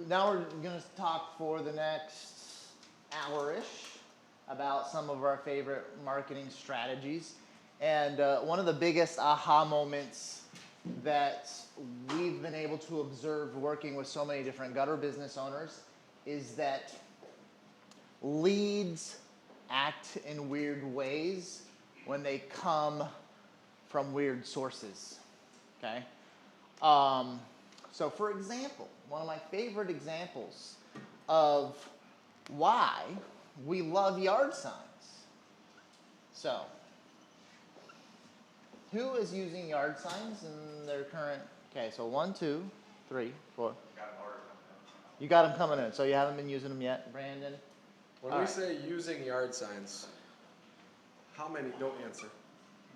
now we're going to talk for the next hour-ish about some of our favorite marketing strategies. And one of the biggest aha moments that we've been able to observe working with so many different gutter business owners is that leads act in weird ways when they come from weird sources, okay? So for example, one of my favorite examples of why we love yard signs. So, who is using yard signs in their current, okay, so 1, 2, 3, 4. You got them coming in, so you haven't been using them yet, Brandon? When we say using yard signs, how many, don't answer.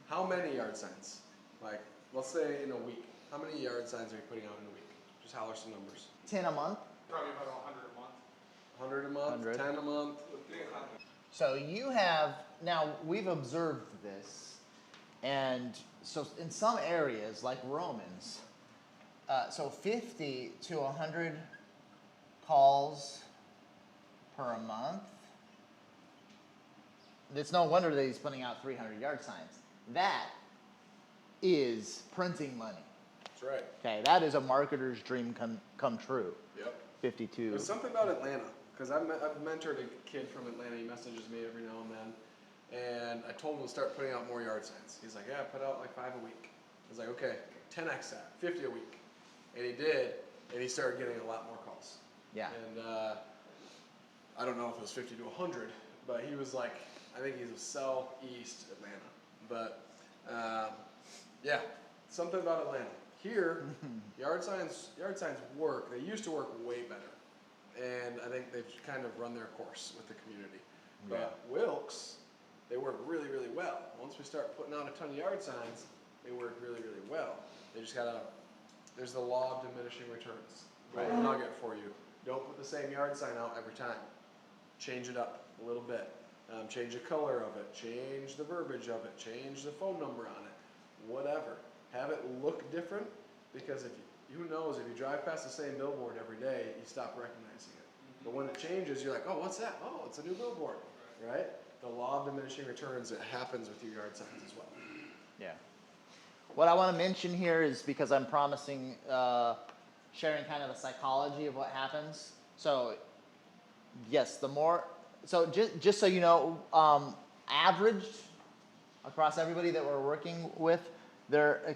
How many yard signs? Like, let's say in a week. How many yard signs are you putting out in a week? Just holler some numbers. 10 a month. Probably about 100 a month. 100 a month, 100. 10 a month. 300. So you have, now we've observed this, and so in some areas, like Romans, so 50 to 100 calls per month. It's no wonder that he's putting out 300 yard signs. That is printing money. That's right. Okay, that is a marketer's dream come true. Yep. 52. There's something about Atlanta, because I've mentored a kid from Atlanta. He messages me every now and then, and I told him to start putting out more yard signs. He's like, yeah, put out like 5 a week. I was like, okay, 10x that, 50 a week. And he did, and he started getting a lot more calls. Yeah. And I don't know if it was 50 to 100, but he was like, I think he's a southeast Atlanta. But yeah, something about Atlanta. Here, yard signs work. They used to work way better, and I think they've kind of run their course with the community. Yeah. But Wilkes, they work really, really well. Once we start putting out a ton of yard signs, they work really, really well. They just gotta. There's the law of diminishing returns. Right. Little nugget for you. Don't put the same yard sign out every time. Change it up a little bit. Change the color of it. Change the verbiage of it. Change the phone number on it. Whatever. Have it look different, because if you, who knows, if you drive past the same billboard every day, you stop recognizing it. But when it changes, you're like, oh, what's that? Oh, it's a new billboard, right? The law of diminishing returns, it happens with your yard signs as well. Yeah. What I want to mention here is, because I'm promising sharing kind of the psychology of what happens. So yes, the more, so just so you know, averaged across everybody that we're working with, they're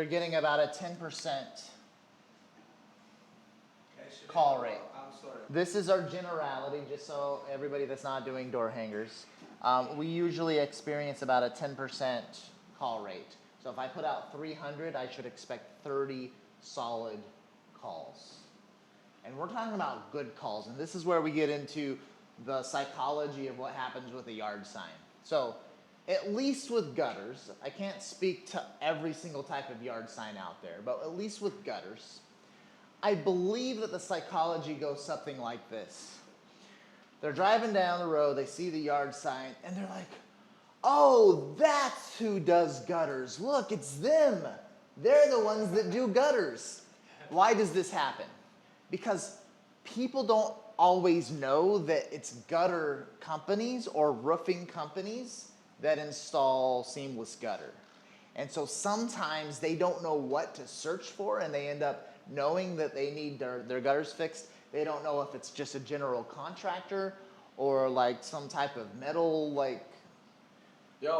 getting about a 10% call rate. I'm sorry. This is our generality, just so everybody that's not doing door hangers. We usually experience about a 10% call rate. So if I put out 300, I should expect 30 solid calls. And we're talking about good calls, and this is where we get into the psychology of what happens with a yard sign. So at least with gutters, I can't speak to every single type of yard sign out there, but at least with gutters, I believe that the psychology goes something like this. They're driving down the road, they see the yard sign, and they're like, oh, that's who does gutters. Look, it's them. They're the ones that do gutters. Why does this happen? Because people don't always know that it's gutter companies or roofing companies that install seamless gutter. And so sometimes they don't know what to search for, and they end up knowing that they need their gutters fixed. They don't know if it's just a general contractor or like some type of metal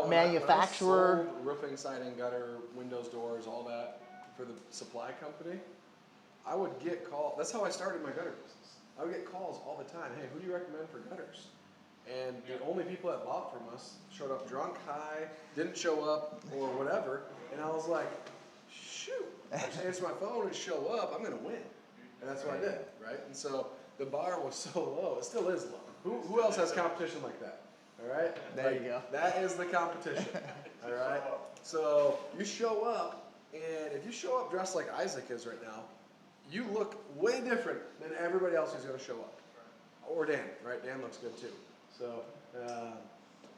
manufacturer. When I sold roofing, siding, gutter, windows, doors, all that for the supply company, I would get calls. That's how I started my gutter business. I would get calls all the time. Hey, who do you recommend for gutters? And the only people that bought from us showed up drunk, high, didn't show up, or whatever. And I was like, shoot, I just answer my phone and show up, I'm going to win. And that's what I did, right? And so the bar was so low. It still is low. Who else has competition like that? All right? There you go. That is the competition. All right? So you show up, and if you show up dressed like Isaac is right now, you look way different than everybody else who's going to show up. Or Dan, right? Dan looks good too. So,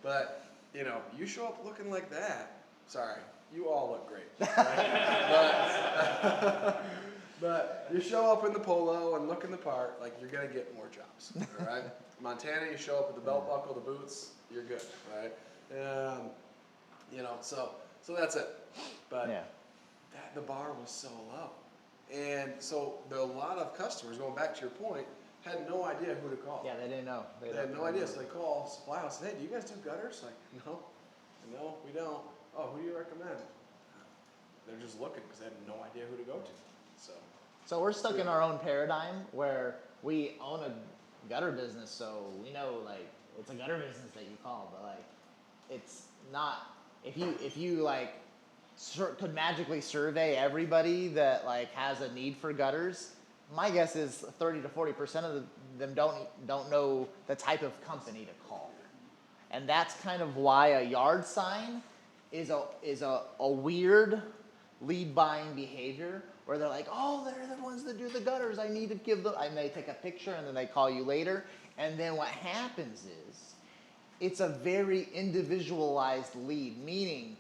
but, you know, you show up looking like that. Sorry, you all look great. Right? But you show up in the polo and look in the part, like you're gonna get more jobs, all right? Montana, you show up with the belt buckle, the boots, you're good, all right? You know, so that's it. But Yeah. the bar was so low, and so a lot of customers, going back to your point, had no idea who to call. Yeah, they didn't know. They had no idea, so they call supply house and, hey, do you guys do gutters? Like, no, we don't. Oh, who do you recommend? They're just looking because they have no idea who to go to. So we're stuck in our own paradigm where we own a gutter business, so we know like it's a gutter business that you call, but like it's not. If you like could magically survey everybody that like has a need for gutters, my guess is 30 to 40% of them don't know the type of company to call, and that's kind of why a yard sign is a weird lead buying behavior where they're like, oh, they're the ones that do the gutters. I need to give them, and they take a picture and then they call you later. And then what happens is it's a very individualized lead, meaning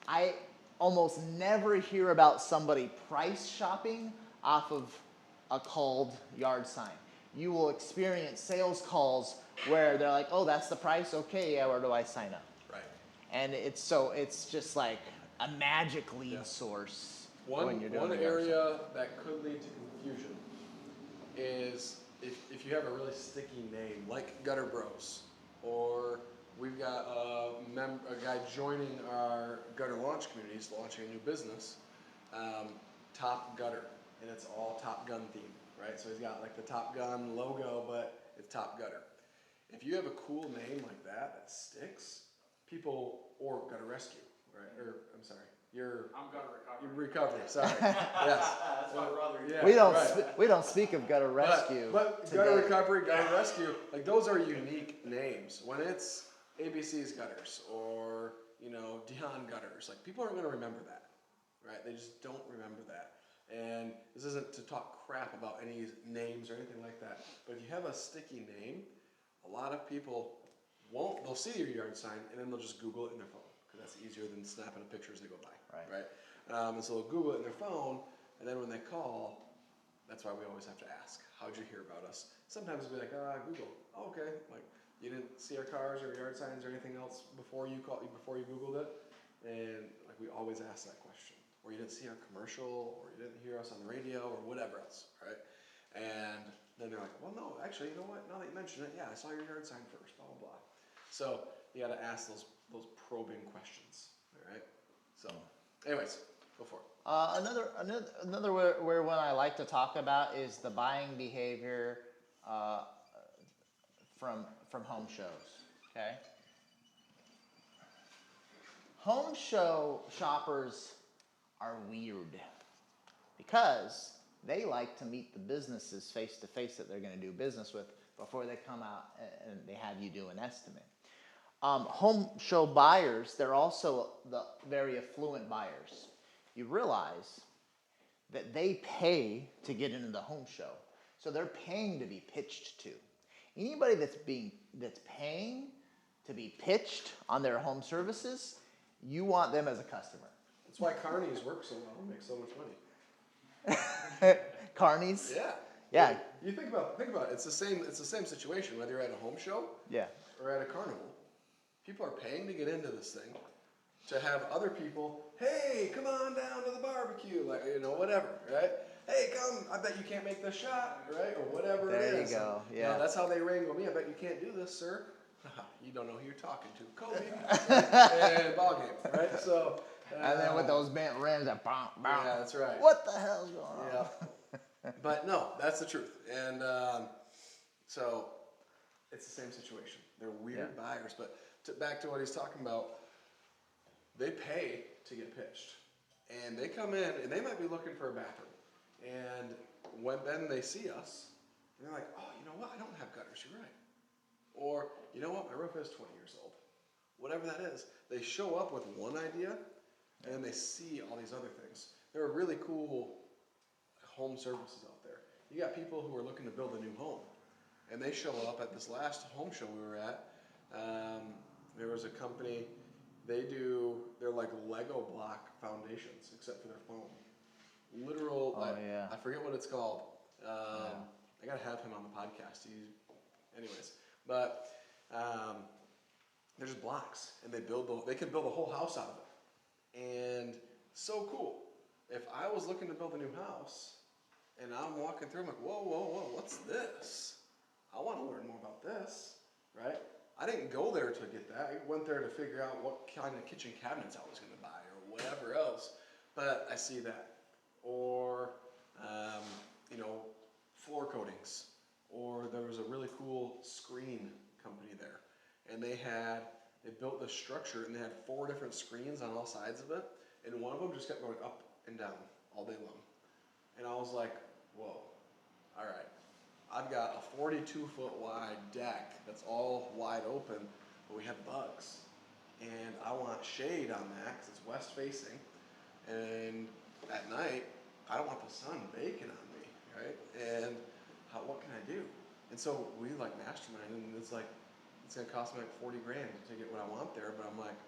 I almost never hear about somebody price shopping off of a called yard sign. You will experience sales calls where they're like, oh, that's the price? Okay, yeah, where do I sign up? Right. And it's just like a magic lead source. One area that could lead to confusion is if you have a really sticky name like Gutter Bros, or we've got a guy joining our gutter launch community, he's launching a new business, Top Gutter, and it's all Top Gun themed, right? So he's got like the Top Gun logo, but it's Top Gutter. If you have a cool name like that sticks, people, or Gutter Rescue, right? Or I'm sorry. I'm gutter recovery. Sorry. Yes. That's my brother. Yeah, we don't speak of gutter rescue. But gutter recovery, gutter rescue, like those are unique names. When it's ABC's gutters or Dion gutters, like people aren't going to remember that, right? They just don't remember that. And this isn't to talk crap about any names or anything like that. But if you have a sticky name, a lot of people won't. They'll see your yard sign and then they'll just Google it in their phone. That's easier than snapping a picture as they go by, right? And so they'll Google it in their phone, and then when they call, that's why we always have to ask, how'd you hear about us? Sometimes it'll be like, Google. Oh, okay. Like, you didn't see our cars or yard signs or anything else before you Googled it? And like we always ask that question. Or you didn't see our commercial, or you didn't hear us on the radio, or whatever else, right? And then they're like, well, no, actually, you know what? Now that you mention it, yeah, I saw your yard sign first, blah, blah, blah. So you got to ask those probing questions, all right? So, anyways, go for it. Another where one I like to talk about is the buying behavior from home shows. Okay, home show shoppers are weird because they like to meet the businesses face to face that they're going to do business with before they come out and they have you do an estimate. Home show buyers, they're also the very affluent buyers. You realize that they pay to get into the home show. So they're paying to be pitched to. Anybody that's paying to be pitched on their home services, you want them as a customer. That's why carnies work so well and make so much money. Carnies? Yeah. Yeah. You think about it. It's the same situation whether you're at a home show or at a carnival. People are paying to get into this thing, to have other people, hey, come on down to the barbecue, like, whatever, right? Hey, come, I bet you can't make this shot, right? Or whatever it is. There you go, yeah. That's how they wrangle me. I bet you can't do this, sir. You don't know who you're talking to. Kobe. And ball game, right? So. And then with those bent rims, that bam, bam. Yeah, that's right. What the hell's going on? Yeah. But no, that's the truth. And so it's the same situation. They're weird buyers, but back to what he's talking about, they pay to get pitched. And they come in, and they might be looking for a bathroom. And then they see us, and they're like, oh, you know what? I don't have gutters. You're right. Or, you know what? My roof is 20 years old. Whatever that is. They show up with one idea, and then they see all these other things. There are really cool home services out there. You got people who are looking to build a new home. And they show up at this last home show we were at. There was a company, they're like Lego block foundations, except for their foam. literal. Oh, yeah. I forget what it's called. Yeah. I gotta have him on the podcast. Anyways, but they're just blocks, and they can build a whole house out of it, and so cool. If I was looking to build a new house, and I'm walking through, I'm like, whoa, whoa, whoa, what's this? I want to learn more about this, right? I didn't go there to get that. I went there to figure out what kind of kitchen cabinets I was going to buy or whatever else. But I see that, or you know, floor coatings, or there was a really cool screen company there, and they built this structure, and they had 4 different screens on all sides of it, and one of them just kept going up and down all day long. And I was like, whoa, all right. I've got a 42-foot wide deck that's all wide open, but we have bugs. And I want shade on that because it's west facing. And at night, I don't want the sun baking on me, right? And what can I do? And so we like mastermind, and it's gonna cost me like 40 grand to get what I want there, but I'm like,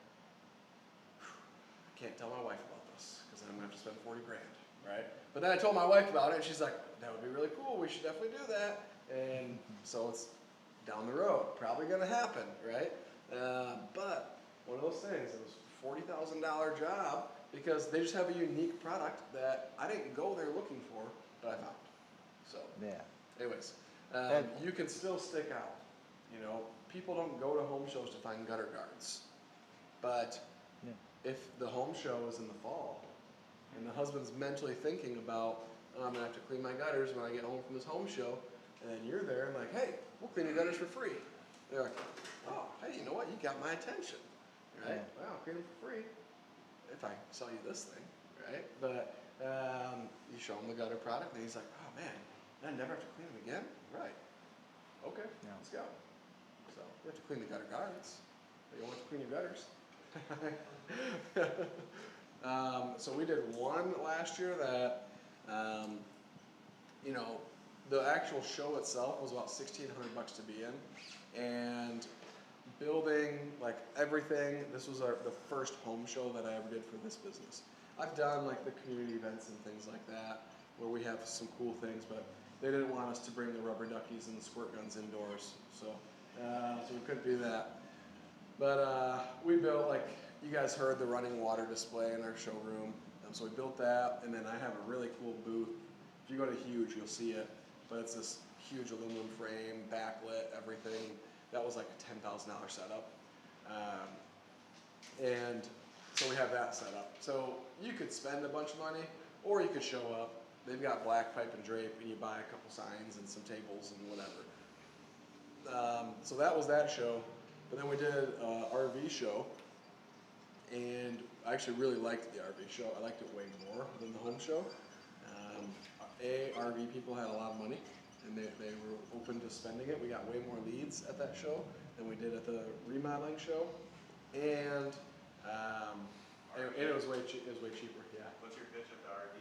I can't tell my wife about this because then I'm gonna have to spend 40 grand, right? But then I told my wife about it, and she's like, that would be really cool, we should definitely do that. And so it's down the road, probably gonna happen, right? But one of those things, it was a $40,000 job because they just have a unique product that I didn't go there looking for, but I found. So, Yeah. anyways, And- you can still stick out. You know, people don't go to home shows to find gutter guards. But Yeah. if the home show is in the fall, and the husband's mentally thinking about, oh, I'm gonna have to clean my gutters when I get home from this home show, and then you're there and like, hey, we'll clean your gutters for free. They're like, oh, hey, you know what? You got my attention, right? Yeah. Wow, clean it for free if I sell you this thing, right? But you show him the gutter product, and he's like, oh man, I never have to clean them again, right? Okay, Yeah. let's go. So you have to clean the gutter guards, but you don't have to clean your gutters. So we did one last year that, you know, the actual show itself was about $1,600 to be in, and building like everything. This was the first home show that I ever did for this business. I've done like the community events and things like that where we have some cool things, but they didn't want us to bring the rubber duckies and the squirt guns indoors, so we couldn't do that. But we built, like you guys heard, the running water display in our showroom. So we built that, and then I have a really cool booth. If you go to Huge, you'll see it. But it's this huge aluminum frame, backlit, everything. That was like a $10,000 setup. And so we have that set up. So you could spend a bunch of money, or you could show up. They've got black pipe and drape, and you buy a couple signs and some tables and whatever. So that was that show. But then we did an RV show, and I actually really liked the RV show. I liked it way more than the home show. RV people had a lot of money, and they were open to spending it. We got way more leads at that show than we did at the remodeling show, and it was way cheaper. Yeah. What's your pitch at the RV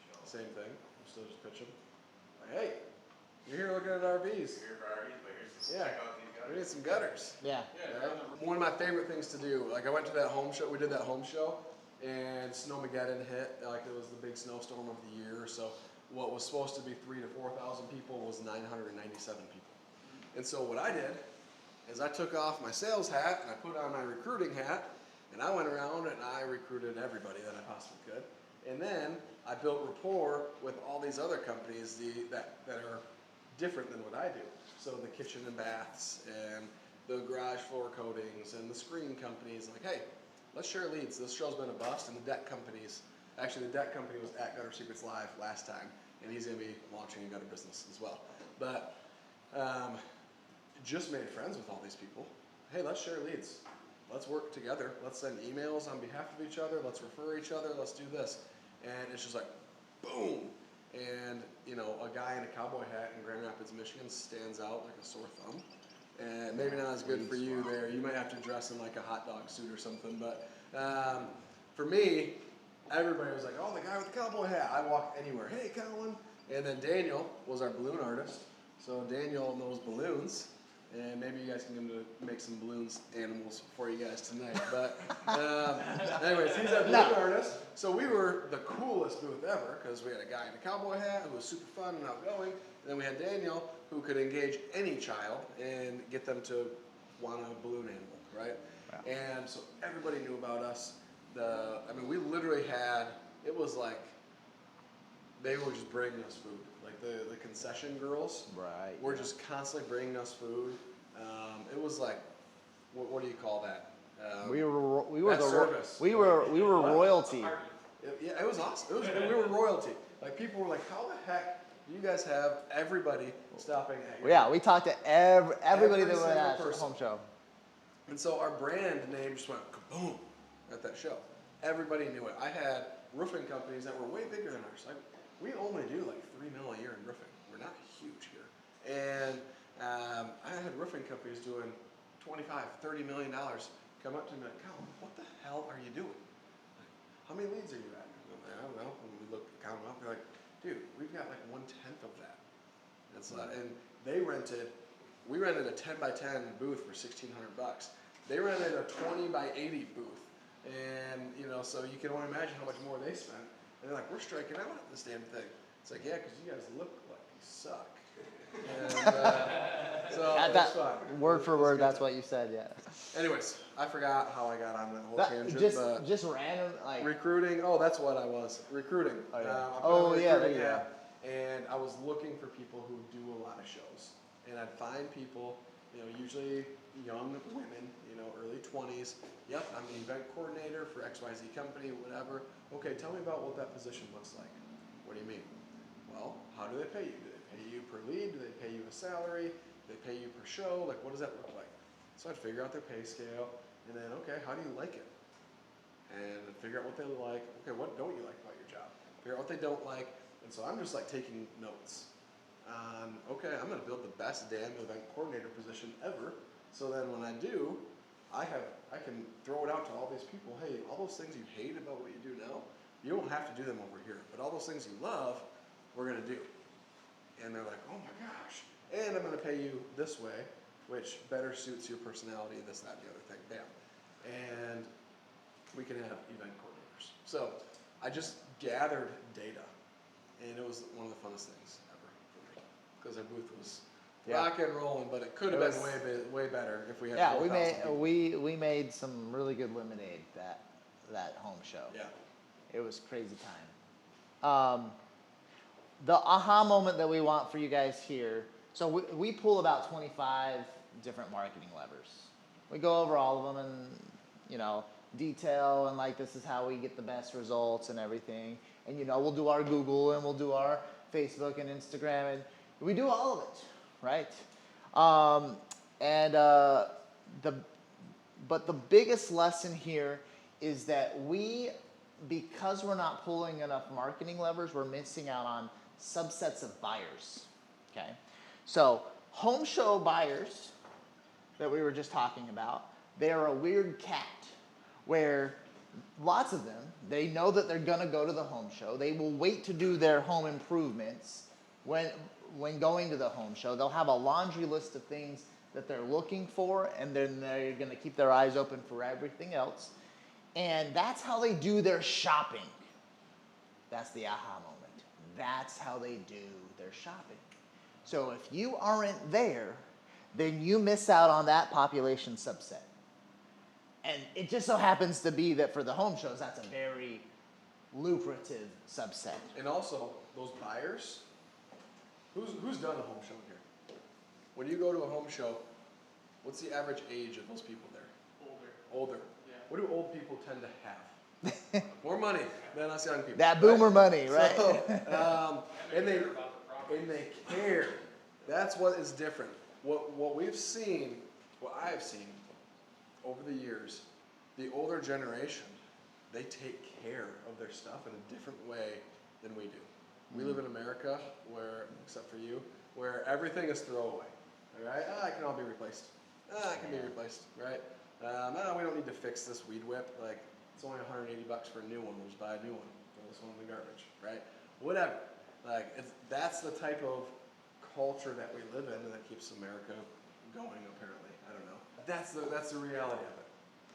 show? Same thing. I'm still just pitching. Like, hey, you're here looking at RVs. You're here for RVs, but here's Yeah. check out these gutters. We need some gutters. Yeah. Yeah. Right? One of my favorite things to do, like I went to that home show, we did that home show, and Snowmageddon hit, like it was the big snowstorm of the year, so what was supposed to be 3,000 to 4,000 people was 997 people. And so what I did is I took off my sales hat and I put on my recruiting hat, and I went around and I recruited everybody that I possibly could. And then I built rapport with all these other companies that are different than what I do. So the kitchen and baths and the garage floor coatings and the screen companies, like, hey, let's share leads. This show's been a bust, and the deck companies, actually the deck company was at Gutter Secrets Live last time, and he's gonna be launching a gutter business as well. But just made friends with all these people. Hey, let's share leads. Let's work together. Let's send emails on behalf of each other. Let's refer each other. Let's do this. And it's just like, boom. And, you know, a guy in a cowboy hat in Grand Rapids, Michigan stands out like a sore thumb. And maybe not as good for you there. You might have to dress in like a hot dog suit or something. But for me, everybody was like, oh, the guy with the cowboy hat. I walked anywhere. Hey, Colin. And then Daniel was our balloon artist. So Daniel knows balloons. And maybe you guys can come to make some balloons animals for you guys tonight. But anyways, he's our balloon artist. So we were the coolest booth ever because we had a guy in a cowboy hat who was super fun and outgoing. And then we had Daniel who could engage any child and get them to want a balloon animal, right? Wow. And so everybody knew about us. I mean, we literally had, it was like, they were just bringing us food. Like the concession girls were just constantly bringing us food. It was like, what do you call that? We were service. we were royalty. Yeah, it was awesome. We were royalty. Like people were like, how the heck do you guys have everybody stopping at your Yeah, we talked to everybody that was single at the person. home show. And so our brand name just went kaboom at that show. Everybody knew it. I had roofing companies that were way bigger than ours. Like, we only do like $3 million a year in roofing. We're not huge here. And I had roofing companies doing $25, $30 million come up to me like, Colin, what the hell are you doing? Like, how many leads are you at? I don't know. And we look, count them up. They're like, dude, we've got like 1/10 of that. And we rented a 10 by 10 booth for $1,600. They rented a 20 by 80 booth. And, so you can only imagine how much more they spent. And they're like, we're striking out at this damn thing. It's like, yeah, because you guys look like you suck. And so it's fun. Word for word, that's what you said, yeah. Anyways, I forgot how I got on that whole tangent. Just random, like recruiting. Oh, that's what I was. Recruiting. Oh, yeah. I put Oh, on a yeah, recruiting there you app, and I was looking for people who do a lot of shows. And I'd find people, usually young women, early 20s. Yep, I'm the event coordinator for XYZ company, whatever. Okay, tell me about what that position looks like. What do you mean? Well, how do they pay you? Do they pay you per lead? Do they pay you a salary? Do they pay you per show? Like, what does that look like? So I'd figure out their pay scale, and then, okay, how do you like it? And figure out what they like. Okay, what don't you like about your job? Figure out what they don't like. And so I'm just like taking notes on, okay, I'm going to build the best damn event coordinator position ever. So then when I do, I can throw it out to all these people. Hey, all those things you hate about what you do now, you don't have to do them over here. But all those things you love, we're going to do. And they're like, oh my gosh. And I'm going to pay you this way, which better suits your personality, this, that, and the other thing. Bam. And we can have event coordinators. So I just gathered data. And it was one of the funnest things ever for me. Because our booth was rock and rolling, but it could have been way better if we had 4,000 people. we made some really good lemonade that home show. Yeah. It was crazy time. The aha moment that we want for you guys here. So we pull about 25 different marketing levers. We go over all of them and detail and like this is how we get the best results and everything. And we'll do our Google and we'll do our Facebook and Instagram and we do all of it, right? But the biggest lesson here is that because we're not pulling enough marketing levers, we're missing out on subsets of buyers, okay? So home show buyers that we were just talking about, they're a weird cat where lots of them, they know that they're gonna go to the home show. They will wait to do their home improvements when going to the home show. They'll have a laundry list of things that they're looking for, and then they're gonna keep their eyes open for everything else. And that's how they do their shopping. That's the aha moment. That's how they do their shopping. So if you aren't there, then you miss out on that population subset. And it just so happens to be that for the home shows, that's a very lucrative subset. And also, those buyers, who's done a home show here? When you go to a home show, what's the average age of those people there? Older. Yeah. What do old people tend to have? More money than us young people. That boomer money, right? So, and they care. That's what is different. What we've seen, what I've seen over the years, the older generation, they take care of their stuff in a different way than we do. We live in America where, except for you, where everything is throwaway. All right? It can all be replaced. It can be replaced, right? We don't need to fix this weed whip. Like, it's only $180 for a new one. We'll just buy a new one. Throw this one in the garbage, right? Whatever. Like, that's the type of culture that we live in and that keeps America going, apparently. I don't know. That's the reality of it.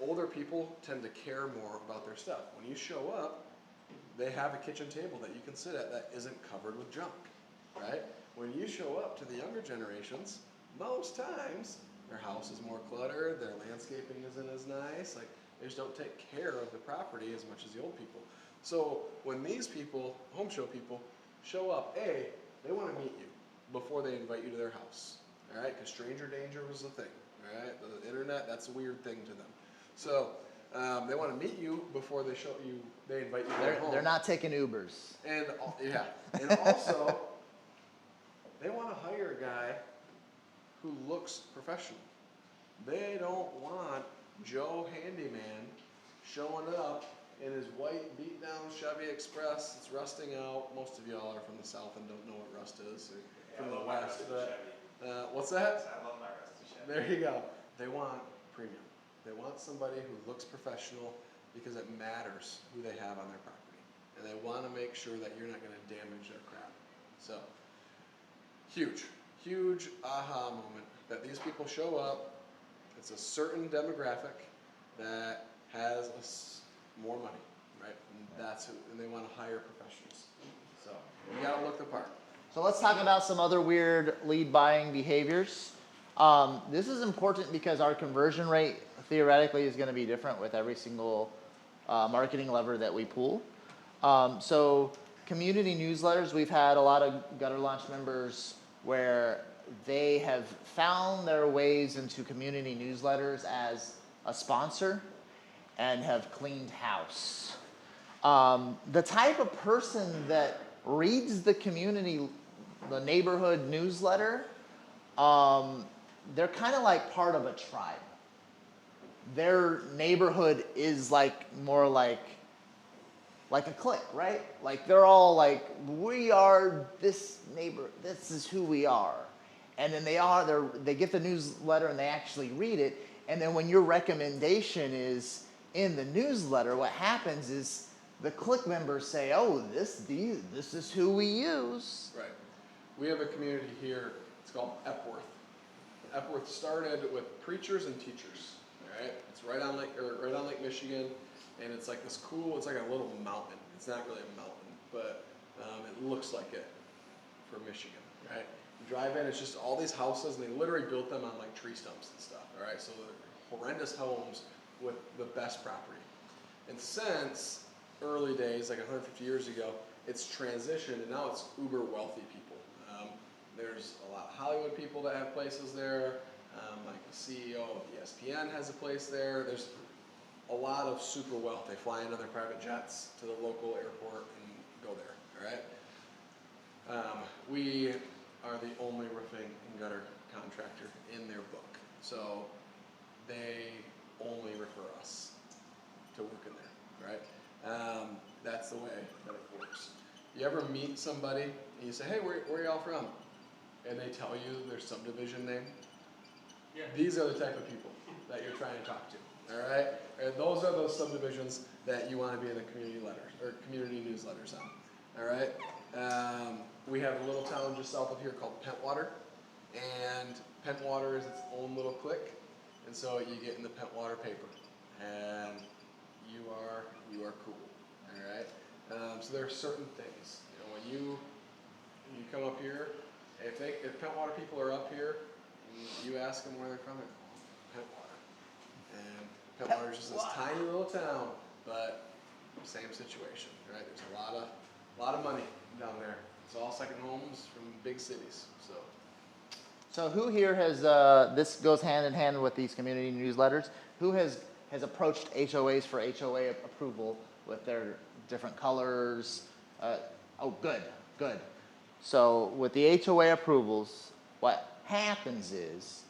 Older people tend to care more about their stuff. When you show up, they have a kitchen table that you can sit at that isn't covered with junk, right? When you show up to the younger generations, most times their house is more cluttered, their landscaping isn't as nice, like they just don't take care of the property as much as the old people. So when these people, home show people, show up, they want to meet you before they invite you to their house, all right? Because stranger danger was the thing, all right? The internet, that's a weird thing to them. So they want to meet you before they invite you to their home. They're not taking Ubers. And yeah, and also they want to hire a guy who looks professional. They don't want Joe Handyman showing up in his white beat-down Chevy Express. It's rusting out. Most of y'all are from the South and don't know what rust is. Or from the West, but what's that? I love my rusty Chevy. There you go. They want premium. They want somebody who looks professional because it matters who they have on their property. And they want to make sure that you're not going to damage their crap. So, huge aha moment that these people show up. It's a certain demographic that has more money, right? And they want to hire professionals. So, you got to look the part. So let's talk about some other weird lead buying behaviors. This is important because our conversion rate theoretically is going to be different with every single marketing lever that we pull. So community newsletters, we've had a lot of Gutter Launch members where they have found their ways into community newsletters as a sponsor and have cleaned house. The type of person that reads the neighborhood newsletter, they're kind of like part of a tribe. Their neighborhood is more like a clique, right? Like they're all like, we are this neighbor, this is who we are. And then they get the newsletter and they actually read it. And then when your recommendation is in the newsletter, what happens is the clique members say, oh, this is who we use. Right. We have a community here, it's called Epworth. Epworth started with preachers and teachers, all right? It's right on Lake Michigan, and it's like this cool, it's like a little mountain. It's not really a mountain, but it looks like it for Michigan, right? You drive in, it's just all these houses, and they literally built them on like tree stumps and stuff, all right? So they're horrendous homes with the best property. And since early days, like 150 years ago, it's transitioned, and now it's uber wealthy people. There's a lot of Hollywood people that have places there. Like the CEO of ESPN has a place there. There's a lot of super wealth. They fly in on their private jets to the local airport and go there, all right? We are the only roofing and gutter contractor in their book. So they only refer us to work in there, right? That's the way that it works. You ever meet somebody and you say, hey, where y'all from? And they tell you their subdivision name? Yeah. These are the type of people that you're trying to talk to, all right? And those are those subdivisions that you want to be in the community letters or community newsletters on, all right? We have a little town just south of here called Pentwater, and Pentwater is its own little clique, and so you get in the Pentwater paper, and you are cool, all right? So there are certain things, when you come up here, if Pentwater people are up here, and you ask them where they're from, they're Pentwater. And Pentwater is just this tiny little town, but same situation, right? There's a lot of money down there. It's all second homes from big cities, so. So who here has, this goes hand in hand with these community newsletters, who has approached HOAs for HOA approval with their different colors? Oh, good. So with the HOA approvals, what happens is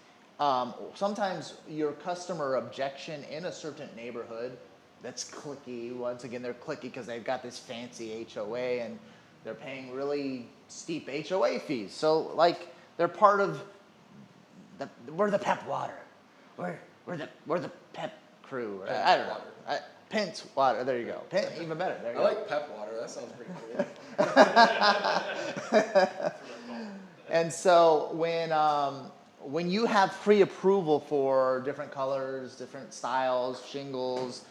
sometimes your customer objection in a certain neighborhood that's cliquey, once again, they're cliquey because they've got this fancy HOA and they're paying really steep HOA fees. So like they're part of we're the Pep Water. We're the Pep crew. Or, I don't know. Pent Water. There you go. Even better. There you go. I like Pep Water. That sounds pretty cool. And so when you have pre-approval for different colors, different styles, shingles,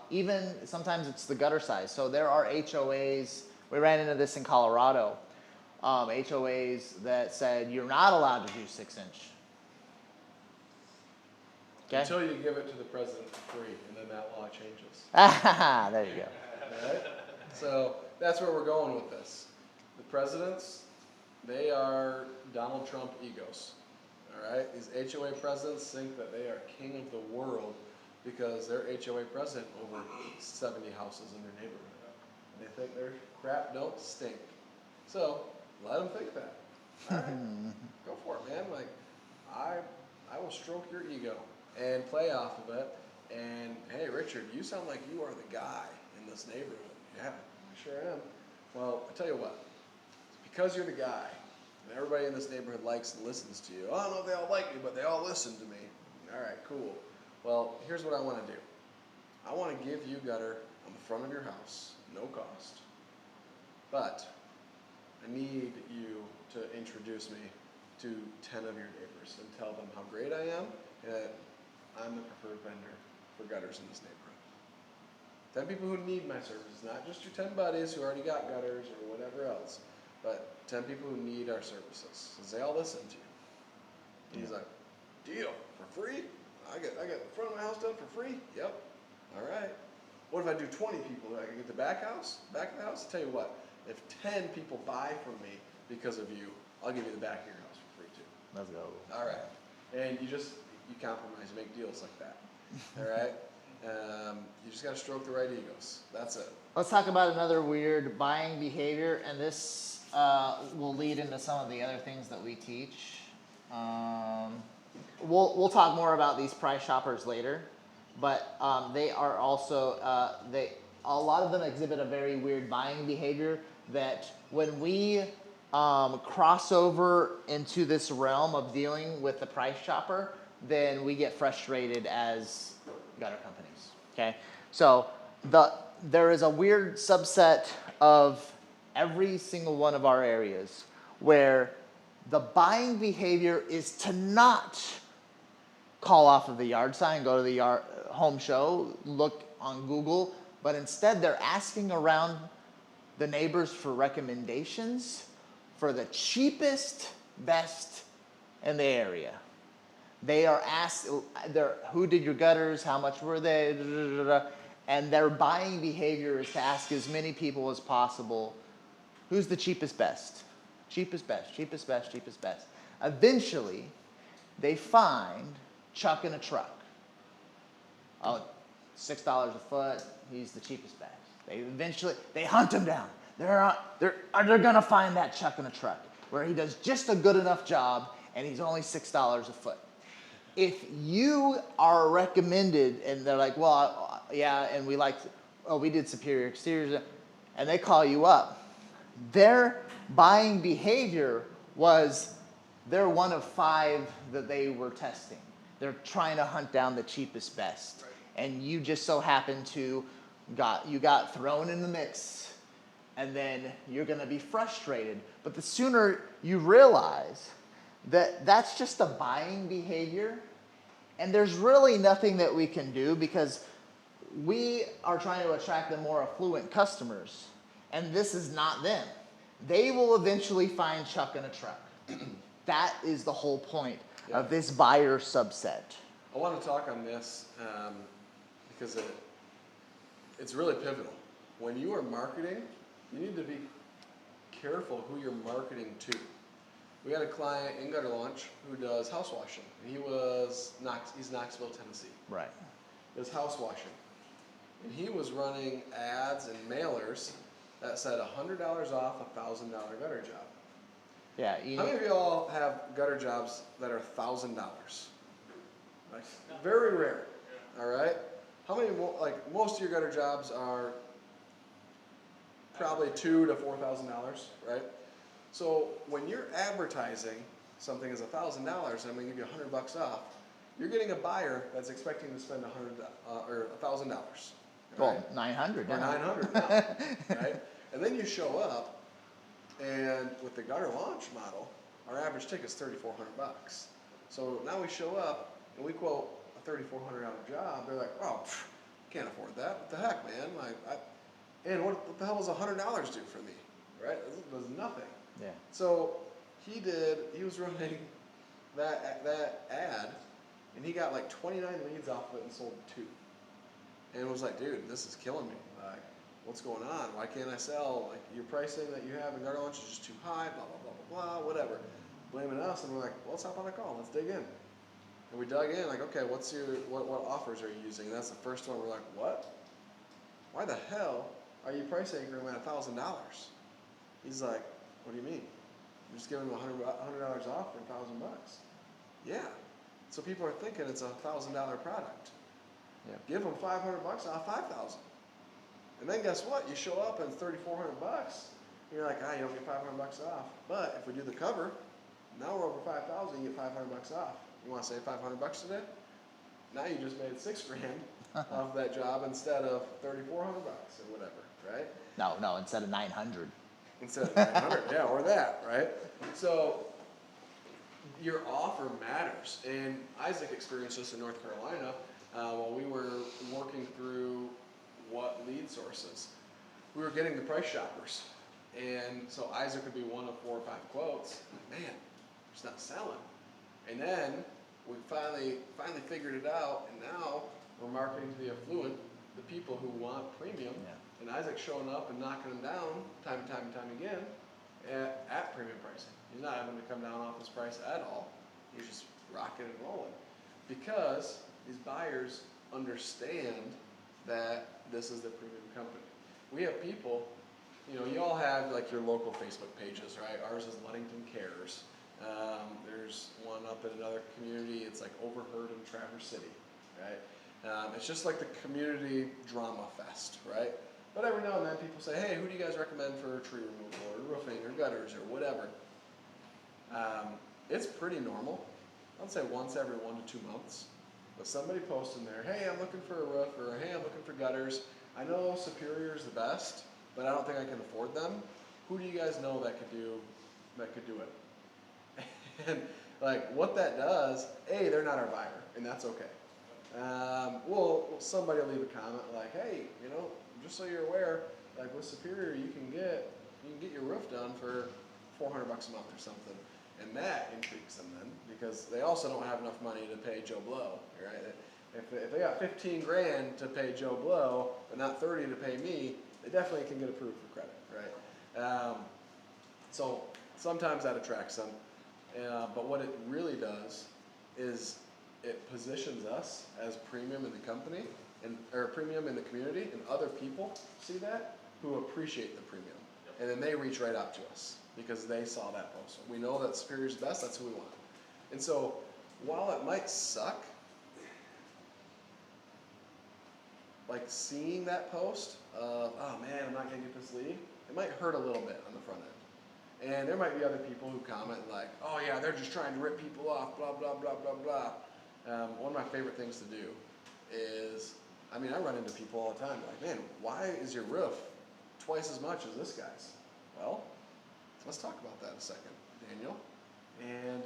even sometimes it's the gutter size. So there are HOAs, we ran into this in Colorado, HOAs that said you're not allowed to do 6-inch. Okay? Until you give it to the president for free, and then that law changes. There you go. Right? So that's where we're going with this. The presidents, they are Donald Trump egos. All right? These HOA presidents think that they are king of the world because they're HOA president over 70 houses in their neighborhood. They think their crap don't stink. So let them think that. All right, go for it, man. Like I will stroke your ego and play off of it. And hey, Richard, you sound like you are the guy in this neighborhood. Yeah, I sure am. Well, I tell you what, it's because you're the guy, and everybody in this neighborhood likes and listens to you. I don't know if they all like me, but they all listen to me. All right, cool. Well, here's what I want to do. I want to give you gutter on the front of your house, no cost. But I need you to introduce me to 10 of your neighbors and tell them how great I am and that I'm the preferred vendor for gutters in this neighborhood. 10 people who need my services, not just your 10 buddies who already got gutters or whatever else, but 10 people who need our services, because they all listen to you. And he's like, deal, for free? I get the front of my house done for free? Yep. All right. What if I do 20 people? I can get the back of the house? I'll tell you what, if 10 people buy from me because of you, I'll give you the back of your house for free too. Let's go. All right. And you compromise, you make deals like that. All right. You just got to stroke the right egos. That's it. Let's talk about another weird buying behavior, and this will lead into some of the other things that we teach. We'll talk more about these price shoppers later, but they are also a lot of them exhibit a very weird buying behavior that when we cross over into this realm of dealing with the price shopper, then we get frustrated as gutter companies. Okay, so there is a weird subset of every single one of our areas where the buying behavior is to not call off of the yard sign, go to the home show, look on Google, but instead they're asking around the neighbors for recommendations for the cheapest, best in the area. They are asked, who did your gutters, how much were they, and their buying behavior is to ask as many people as possible, who's the cheapest, best? Cheapest, best, cheapest, best, cheapest, best. Eventually, they find Chuck in a truck. Oh, $6 a foot, he's the cheapest, best. They hunt him down. They're gonna find that Chuck in a truck where he does just a good enough job and he's only $6 a foot. If you are recommended and they're like, well, yeah, and we did superior exteriors, and they call you up, their buying behavior was they're one of 5 that they were testing. They're trying to hunt down the cheapest, best. Right. And you just so happen to got thrown in the mix, and then you're going to be frustrated. But the sooner you realize that that's just a buying behavior, and there's really nothing that we can do because we are trying to attract the more affluent customers, and this is not them. They will eventually find Chuck in a truck. That is the whole point of this buyer subset. I want to talk on this because it's really pivotal. When you are marketing, you need to be careful who you're marketing to. We had a client in Gutter Launch who does house washing. He's Knoxville, Tennessee. Right. Does house washing. And he was running ads and mailers that said $100 off a $1,000 gutter job. Yeah. How many of you all have gutter jobs that are $1,000? Like, very rare. All right. How many? Like most of your gutter jobs are probably $2,000 to $4,000, right? So when you're advertising something as $1,000, and I'm going to give you $100 off, you're getting a buyer that's expecting to spend $1,000. Well, 900 or now. 900 now, right? And then you show up, and with the Gutter Launch model, our average ticket's $3,400. So now we show up and we quote a $3,400 job. They're like, oh, can't afford that. What the heck, man? And what the hell does $100 do for me? Right? It does nothing. Yeah. So he was running that ad, and he got like 29 leads off of it and sold 2. And was like, dude, this is killing me. Like, what's going on? Why can't I sell? Like, your pricing that you have in Garden Lunch is just too high, blah, blah, blah, blah, blah, whatever. Blaming us, and we're like, well, let's hop on a call, let's dig in. And we dug in, like, okay, what offers are you using? And that's the first one. We're like, what? Why the hell are you price anchoring at $1,000? He's like, what do you mean? You're just giving them $100 off for $1,000. Yeah. So people are thinking it's a $1,000 product. Yeah. Give them $500 off $5,000. And then guess what? You show up and it's $3,400. And you're like, you don't get $500 off. But if we do the cover, now we're over $5,000. You get $500 off. You want to save $500 today? Now you just made $6,000 off that job instead of $3,400 or whatever, right? No, instead of 900. Instead of 900, yeah, or that, right? So your offer matters. And Isaac experienced this in North Carolina while we were working through what lead sources. We were getting the price shoppers. And so Isaac would be one of 4 or 5 quotes. Like, man, it's not selling. And then we finally figured it out, and now we're marketing to the affluent, the people who want premium. Yeah. And Isaac's showing up and knocking them down time and time again at premium pricing. He's not having to come down off his price at all. He's just rocking and rolling. Because these buyers understand that this is the premium company. We have people, you all have like your local Facebook pages, right? Ours is Ludington Cares. There's one up in another community, it's like Overheard in Traverse City, right? It's just like the community drama fest, right? But every now and then people say, hey, who do you guys recommend for tree removal or roofing or gutters or whatever? It's pretty normal. I'd say once every 1 to 2 months. But somebody posts in there, hey, I'm looking for a roof, or hey, I'm looking for gutters. I know Superior's the best, but I don't think I can afford them. Who do you guys know that could do it? And like what that does, they're not our buyer, and that's okay. Well, somebody will leave a comment like, hey, just so you're aware, like with Superior, you can get your roof done for $400 a month or something, and that intrigues them then because they also don't have enough money to pay Joe Blow, right? If they got 15 grand to pay Joe Blow, but not 30 to pay me, they definitely can get approved for credit, right? So sometimes that attracts them, but what it really does is it positions us as premium in the company or premium in the community, and other people see that who appreciate the premium, and then they reach right out to us because they saw that post. We know that Superior's best. That's who we want. And so while it might suck, like seeing that post of, oh man, I'm not gonna get this lead, it might hurt a little bit on the front end. And there might be other people who comment like, oh yeah, they're just trying to rip people off, blah, blah, blah, blah, blah. One of my favorite things to do is, I run into people all the time, like, man, why is your roof twice as much as this guy's? Well, let's talk about that in a second, Daniel. And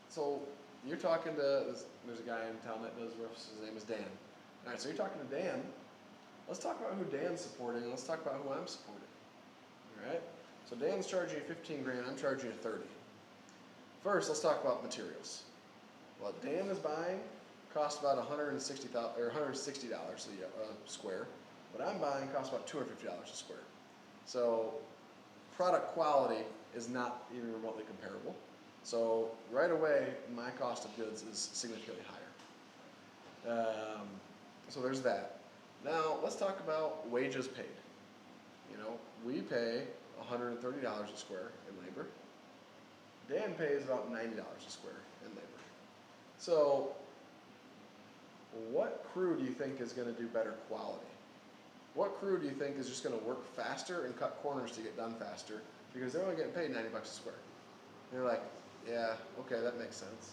so you're talking to, there's a guy in town that does roofs, his name is Dan. All right, so you're talking to Dan. Let's talk about who Dan's supporting, and let's talk about who I'm supporting. All right? So Dan's charging you 15 grand, I'm charging you 30. First, let's talk about materials. What Dan is buying costs about $160 a square. What I'm buying costs about $250 a square. So product quality is not even remotely comparable. So right away, my cost of goods is significantly higher. So there's that. Now let's talk about wages paid. We pay $130 a square in labor. Dan pays about $90 a square in labor. So what crew do you think is going to do better quality? What crew do you think is just going to work faster and cut corners to get done faster because they're only getting paid $90 a square? And you're like, yeah, okay, that makes sense.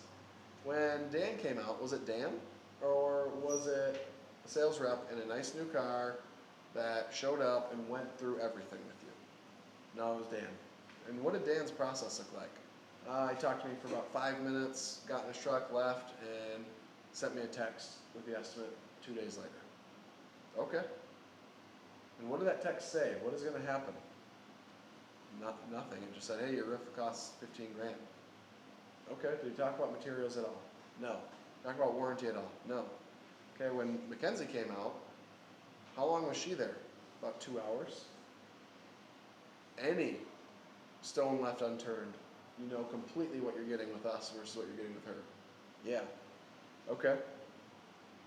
When Dan came out, was it Dan or was it a sales rep in a nice new car that showed up and went through everything with you? No, it was Dan. And what did Dan's process look like? He talked to me for about 5 minutes, got in his truck, left, and sent me a text with the estimate 2 days later. Okay. And what did that text say? What is going to happen? Nothing. It just said, hey, your roof costs 15 grand. Okay. Did he talk about materials at all? No. Talk about warranty at all? No. Okay. When Mackenzie came out, how long was she there? About 2 hours. Any stone left unturned, you know completely what you're getting with us versus what you're getting with her. Yeah. Okay.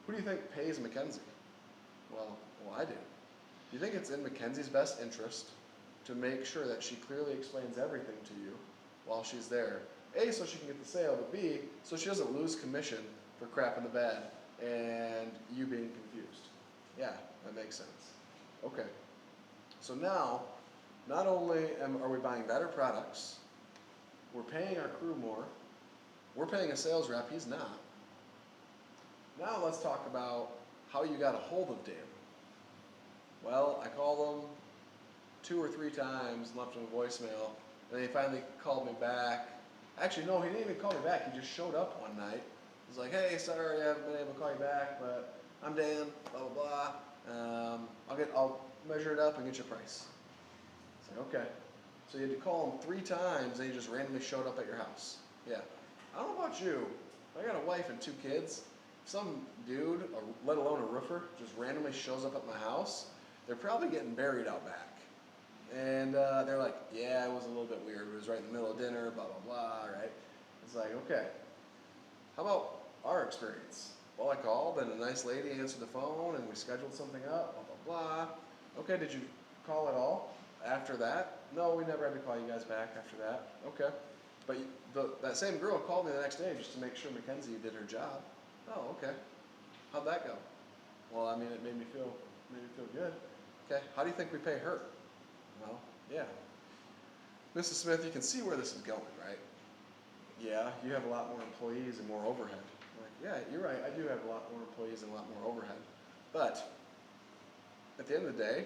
Who do you think pays Mackenzie? Well, I do. Do you think it's in Mackenzie's best interest to make sure that she clearly explains everything to you while she's there? A, so she can get the sale, but B, so she doesn't lose commission for crap in the bed and you being confused. Yeah, that makes sense. Okay. So now, not only are we buying better products, we're paying our crew more, we're paying a sales rep, he's not. Now let's talk about how you got a hold of Dan. Well, I called him 2 or 3 times, left him a voicemail, and then he finally called me back. Actually, no, he didn't even call me back. He just showed up one night. He's like, hey, sorry, I haven't been able to call you back, but I'm Dan, blah, blah, blah. I'll measure it up and get you a price. I said, okay. So you had to call him 3 times, and he just randomly showed up at your house. Yeah. I don't know about you. I got a wife and 2 kids. If some dude, let alone a roofer, just randomly shows up at my house, they're probably getting buried out back. And they're like, yeah, it was a little bit weird. It was right in the middle of dinner, blah, blah, blah, right? It's like, okay. How about our experience? Well, I called, and a nice lady answered the phone, and we scheduled something up, blah, blah, blah. Okay, did you call at all after that? No, we never had to call you guys back after that. Okay. But that same girl called me the next day just to make sure Mackenzie did her job. Oh, okay. How'd that go? Well, I mean, it made me feel good. Okay, how do you think we pay her? Well, yeah. Mrs. Smith, you can see where this is going, right? Yeah, you have a lot more employees and more overhead. I'm like, yeah, you're right, I do have a lot more employees and a lot more overhead. But at the end of the day,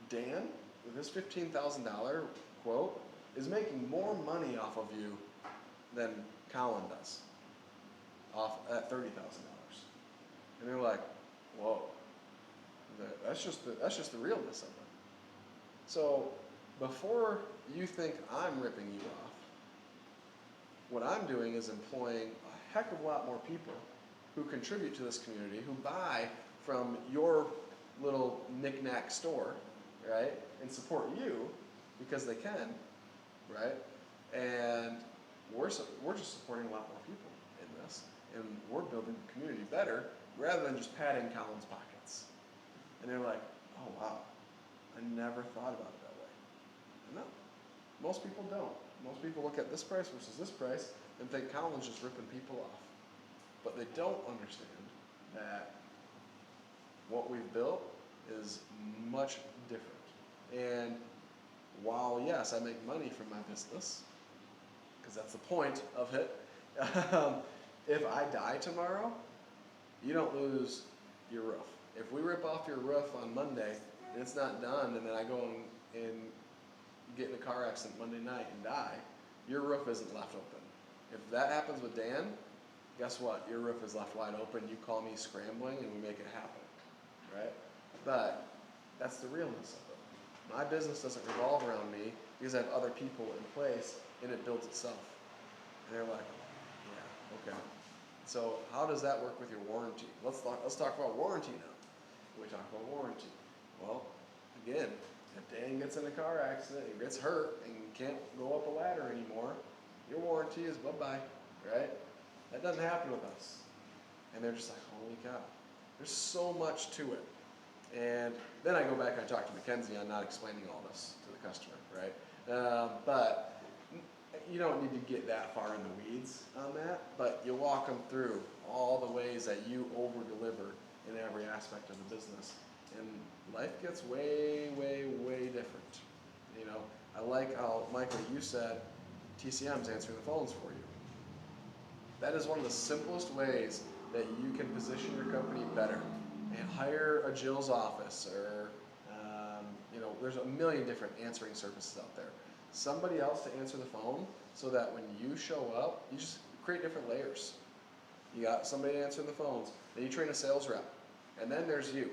Dan, with his $15,000 quote, is making more money off of you than Colin does, off at $30,000. And they're like, whoa, that's just the realness of it. So before you think I'm ripping you off, what I'm doing is employing a heck of a lot more people who contribute to this community, who buy from your little knick-knack store, right, and support you because they can, right? And we're just supporting a lot more people in this, and we're building the community better rather than just padding Colin's pockets. And they're like, oh wow, I never thought about it that way. No, most people don't. Most people look at this price versus this price and think Colin's just ripping people off. But they don't understand that what we've built is much different. And while, yes, I make money from my business, because that's the point of it, if I die tomorrow, you don't lose your roof. If we rip off your roof on Monday and it's not done, and then I go and get in a car accident Monday night and die, your roof isn't left open. If that happens with Dan, guess what? Your roof is left wide open. You call me scrambling and we make it happen, right? But that's the realness of it. My business doesn't revolve around me because I have other people in place and it builds itself. And they're like, yeah, okay. So how does that work with your warranty? Let's talk about warranty now. We talk about warranty. Well, again, if Dan gets in a car accident and gets hurt and can't go up a ladder anymore, your warranty is bye-bye, right? That doesn't happen with us. And they're just like, holy cow. There's so much to it. And then I go back and I talk to Mackenzie on not explaining all this to the customer, right? But you don't need to get that far in the weeds on that, but you walk them through all the ways that you over-deliver in every aspect of the business. And life gets way, way, way different. You know, I like how, Michael, you said TCM's answering the phones for you. That is one of the simplest ways that you can position your company better. And hire a Jill's office, or you know, there's a million different answering services out there. somebody else to answer the phone so that when you show up, you just create different layers. You got somebody answering the phones, then you train a sales rep, and then there's you.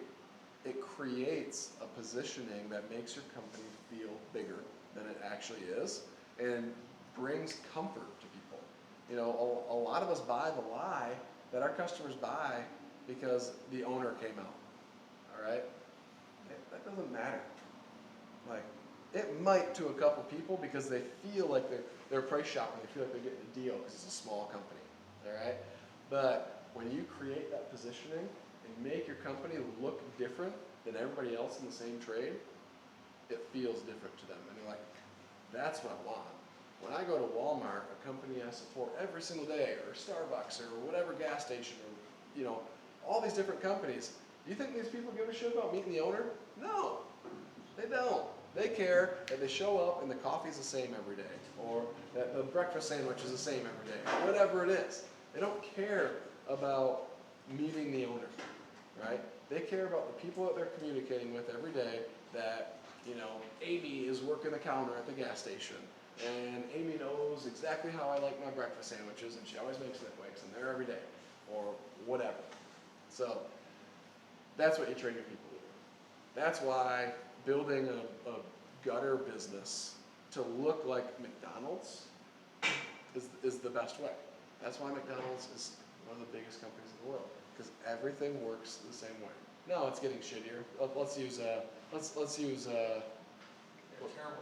It creates a positioning that makes your company feel bigger than it actually is and brings comfort to people. You know, a lot of us buy the lie that our customers buy because the owner came out. All right? That doesn't matter. Like, it might to a couple people because they feel like they're price shopping. They feel like they're getting a deal because it's a small company. All right? But when you create that positioning and make your company look different than everybody else in the same trade, it feels different to them. And you're like, that's what I want. When I go to Walmart, a company I support every single day, or Starbucks, or whatever gas station, or, you know, all these different companies, do you think these people give a shit about meeting the owner? No, they don't. They care that they show up and the coffee's the same every day, or that the breakfast sandwich is the same every day, whatever it is. They don't care about meeting the owner, right? They care about the people that they're communicating with every day, that, you know, Amy is working the counter at the gas station, and Amy knows exactly how I like my breakfast sandwiches, and she always makes it and they're every day, or whatever. So that's what you train your people to do. That's why building a gutter business to look like McDonald's is the best way. That's why McDonald's is one of the biggest companies in the world, because everything works the same way. No, it's getting shittier. Let's use Terrible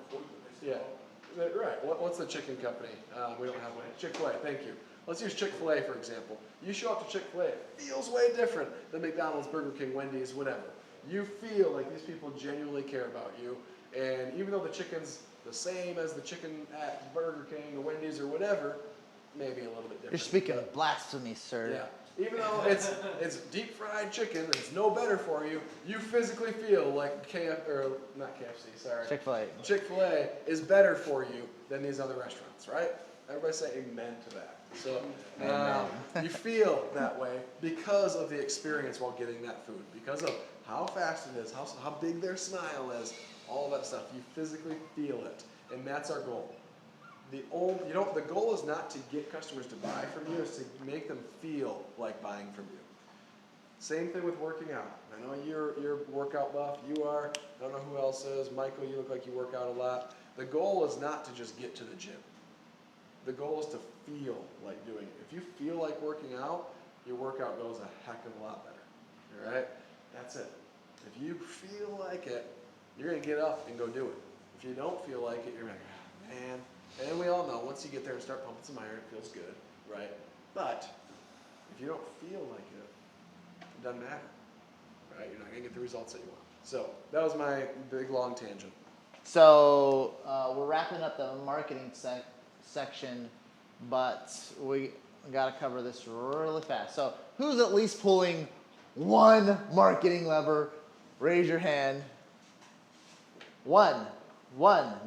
food that they yeah, sell. right. What's the chicken company? We don't have one. Chick-fil-A. Thank you. Let's use Chick-fil-A for example. You show up to Chick-fil-A, it feels way different than McDonald's, Burger King, Wendy's, whatever. You feel like these people genuinely care about you, and even though the chicken's the same as the chicken at Burger King or Wendy's or whatever, maybe a little bit different. You're speaking blasphemy, sir. Yeah. Even though it's deep fried chicken, and it's no better for you, you physically feel like not KFC, sorry. Chick-fil-A. Chick-fil-A is better for you than these other restaurants, right? Everybody say amen to that. So you feel that way because of the experience while getting that food, because of how fast it is, how big their smile is, all of that stuff. You physically feel it, and that's our goal. The goal is not to get customers to buy from you, it's to make them feel like buying from you. Same thing with working out. I know you're workout buff, you are, I don't know who else is, Michael, you look like you work out a lot. The goal is not to just get to the gym. The goal is to feel like doing it. If you feel like working out, your workout goes a heck of a lot better, all right? That's it. If you feel like it, you're gonna get up and go do it. If you don't feel like it, you're like, oh, man. And we all know, once you get there and start pumping some iron, it feels good, right? But if you don't feel like it doesn't matter, right? You're not gonna get the results that you want. So that was my big long tangent. So we're wrapping up the marketing section, but we got to cover this really fast. So who's at least pulling one marketing lever? Raise your hand. One.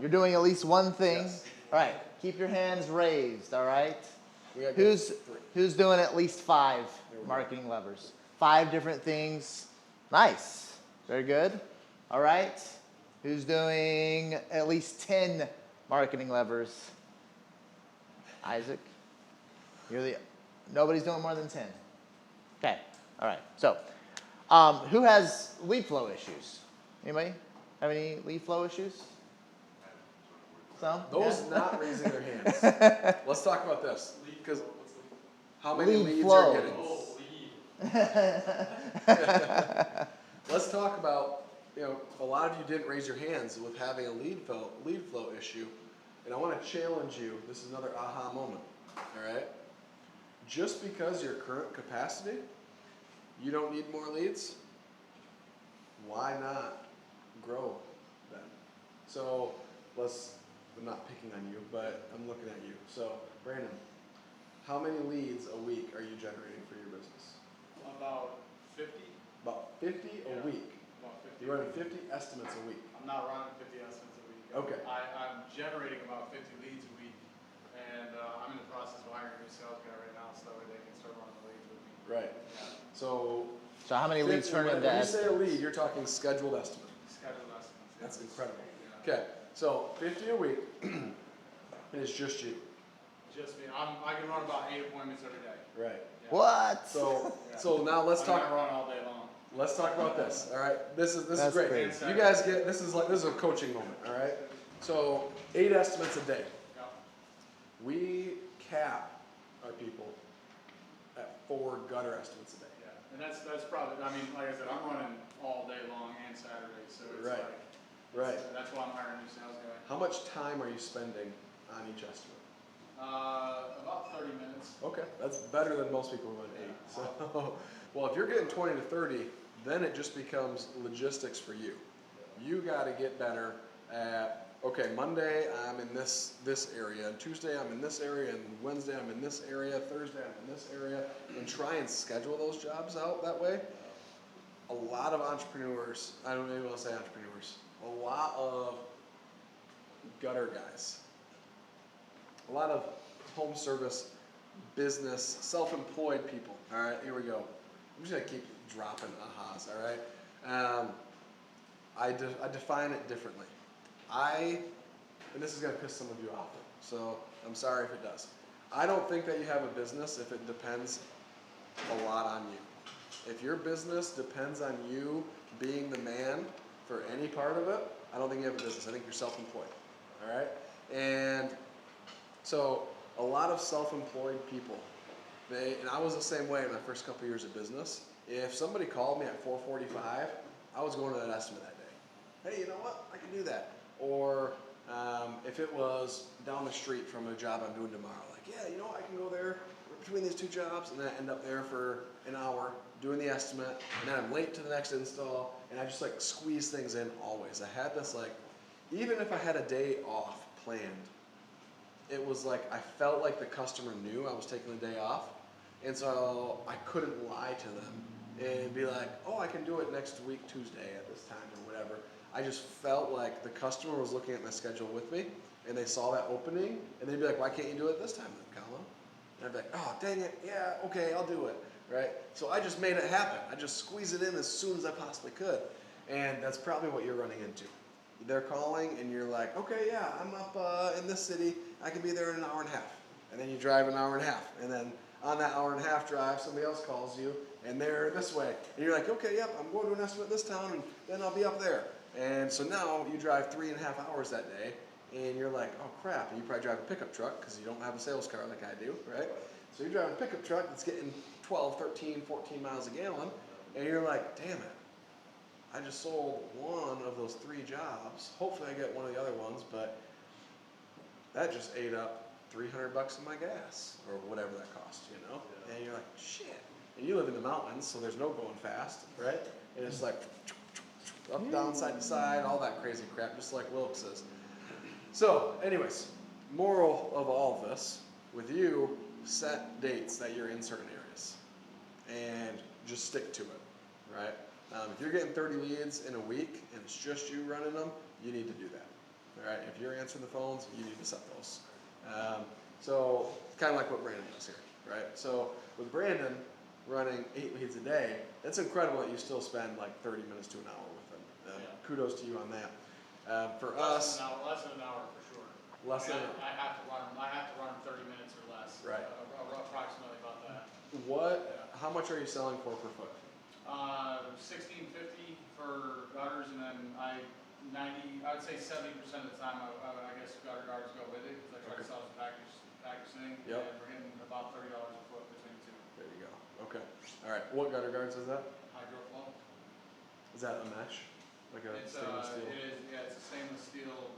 You're doing at least one thing. Yes. All right. Keep your hands raised. All right. We gotta Who's get three. who's doing at least 5 There we go. marketing levers? 5 different things. Nice. Very good. All right. Who's doing at least 10 marketing levers? Isaac. Nobody's doing more than 10. Okay. All right. So, who has lead flow issues? Anybody have any lead flow issues? Some? Those Yeah? not raising their hands. Let's talk about this. Because how many Lead leads flow. are getting? Oh, lead. Let's talk about, a lot of you didn't raise your hands with having a lead flow issue. And I want to challenge you. This is another aha moment. All right? Just because your current capacity, you don't need more leads, why not grow then? So I'm not picking on you, but I'm looking at you. So Brandon, how many leads a week are you generating for your business? About 50. About 50 a week. About 50. You're running 50 estimates a week. I'm not running 50 estimates a week. Okay. I'm generating about 50 leads a week, and I'm in the process of hiring a new sales guy right now, so that way they can start running the leads with me. Right. Yeah. So So how many leads turn into when you say a estimates? lead, you're talking scheduled estimate. Scheduled estimates. That's yes. incredible. Yeah. Okay, So 50 a week, and it's just you. Just me. I can run about 8 appointments every day. Right. Yeah. What? So now let's I mean, talk. I run all day long. Let's talk about this. All right. This is That's great. crazy. You guys get this is a coaching moment. All right. So 8 estimates a day. Yeah. We cap our people at 4 gutter estimates a day. Yeah. And that's probably. I mean, like I said, I'm running all day long and Saturdays, so it's Right. like. Right. That's why I'm hiring a new sales guy. How much time are you spending on each estimate? About 30 minutes. Okay, that's better than most people who run 8. So, well, if you're getting 20 to 30, then it just becomes logistics for you. You got to get better at, okay, Monday I'm in this area, and Tuesday I'm in this area, and Wednesday I'm in this area, Thursday I'm in this area, and try and schedule those jobs out that way. A lot of entrepreneurs, I don't even want to say entrepreneurs, a lot of gutter guys, a lot of home service, business, self-employed people. All right, here we go. I'm just gonna keep dropping ahas. All right, I define it differently. And this is gonna piss some of you off. So I'm sorry if it does. I don't think that you have a business if it depends a lot on you. If your business depends on you being the man for any part of it, I don't think you have a business. I think you're self-employed. All right, and so a lot of self-employed people, and I was the same way in my first couple years of business. If somebody called me at 4:45, I was going to that estimate that day. Hey, you know what? I can do that. Or if it was down the street from a job I'm doing tomorrow, like, yeah, you know, I can go there between these 2 jobs, and then I end up there for an hour doing the estimate, and then I'm late to the next install, and I just like squeeze things in always. I had this like, even if I had a day off planned, it was like I felt like the customer knew I was taking the day off, and so I couldn't lie to them and be like, oh, I can do it next week Tuesday at this time or whatever. I just felt like the customer was looking at my schedule with me, and they saw that opening, and they'd be like, why can't you do it this time then, Colin? And I'd be like, oh, dang it, yeah, okay, I'll do it, right? So I just made it happen. I just squeezed it in as soon as I possibly could, and that's probably what you're running into. They're calling, and you're like, okay, yeah, I'm up in this city. I can be there in an hour and a half. And then you drive an hour and a half. And then on that hour and a half drive, somebody else calls you, and they're this way. And you're like, okay, yep, I'm going to an estimate this town, and then I'll be up there. And so now you drive 3.5 hours that day, and you're like, oh, crap. And you probably drive a pickup truck because you don't have a sales car like I do, right? So you're driving a pickup truck that's getting 12, 13, 14 miles a gallon, and you're like, damn it. I just sold one of those 3 jobs. Hopefully I get one of the other ones, but that just ate up $300 in my gas or whatever that cost, you know? Yeah. And you're like, shit. And you live in the mountains, so there's no going fast, right? And it's like up, down, side to side, all that crazy crap, just like Wilk says. So, anyways, moral of all of this, with you, set dates that you're in certain areas and just stick to it, right? If you're getting 30 leads in a week and it's just you running them, you need to do that. All right. If you're answering the phones, you need to set those. So it's kind of like what Brandon does here, right? So with Brandon running 8 leads a day, it's incredible that you still spend like 30 minutes to an hour with them. Kudos to you on that. For us, Less than an hour for sure. Less than an hour. I have to run 30 minutes or less. Right. Approximately about that. How much are you selling for per foot? $16.50 for gutters, and then I'd say 70% of the time I guess gutter guards go with it because I try to sell some packaging. Yep. And we're getting about $30 a foot between the 2. There you go. Okay. All right. What gutter guards is that? Hydro flow. Is that a mesh? Like a stainless steel? It is. Yeah, it's a stainless steel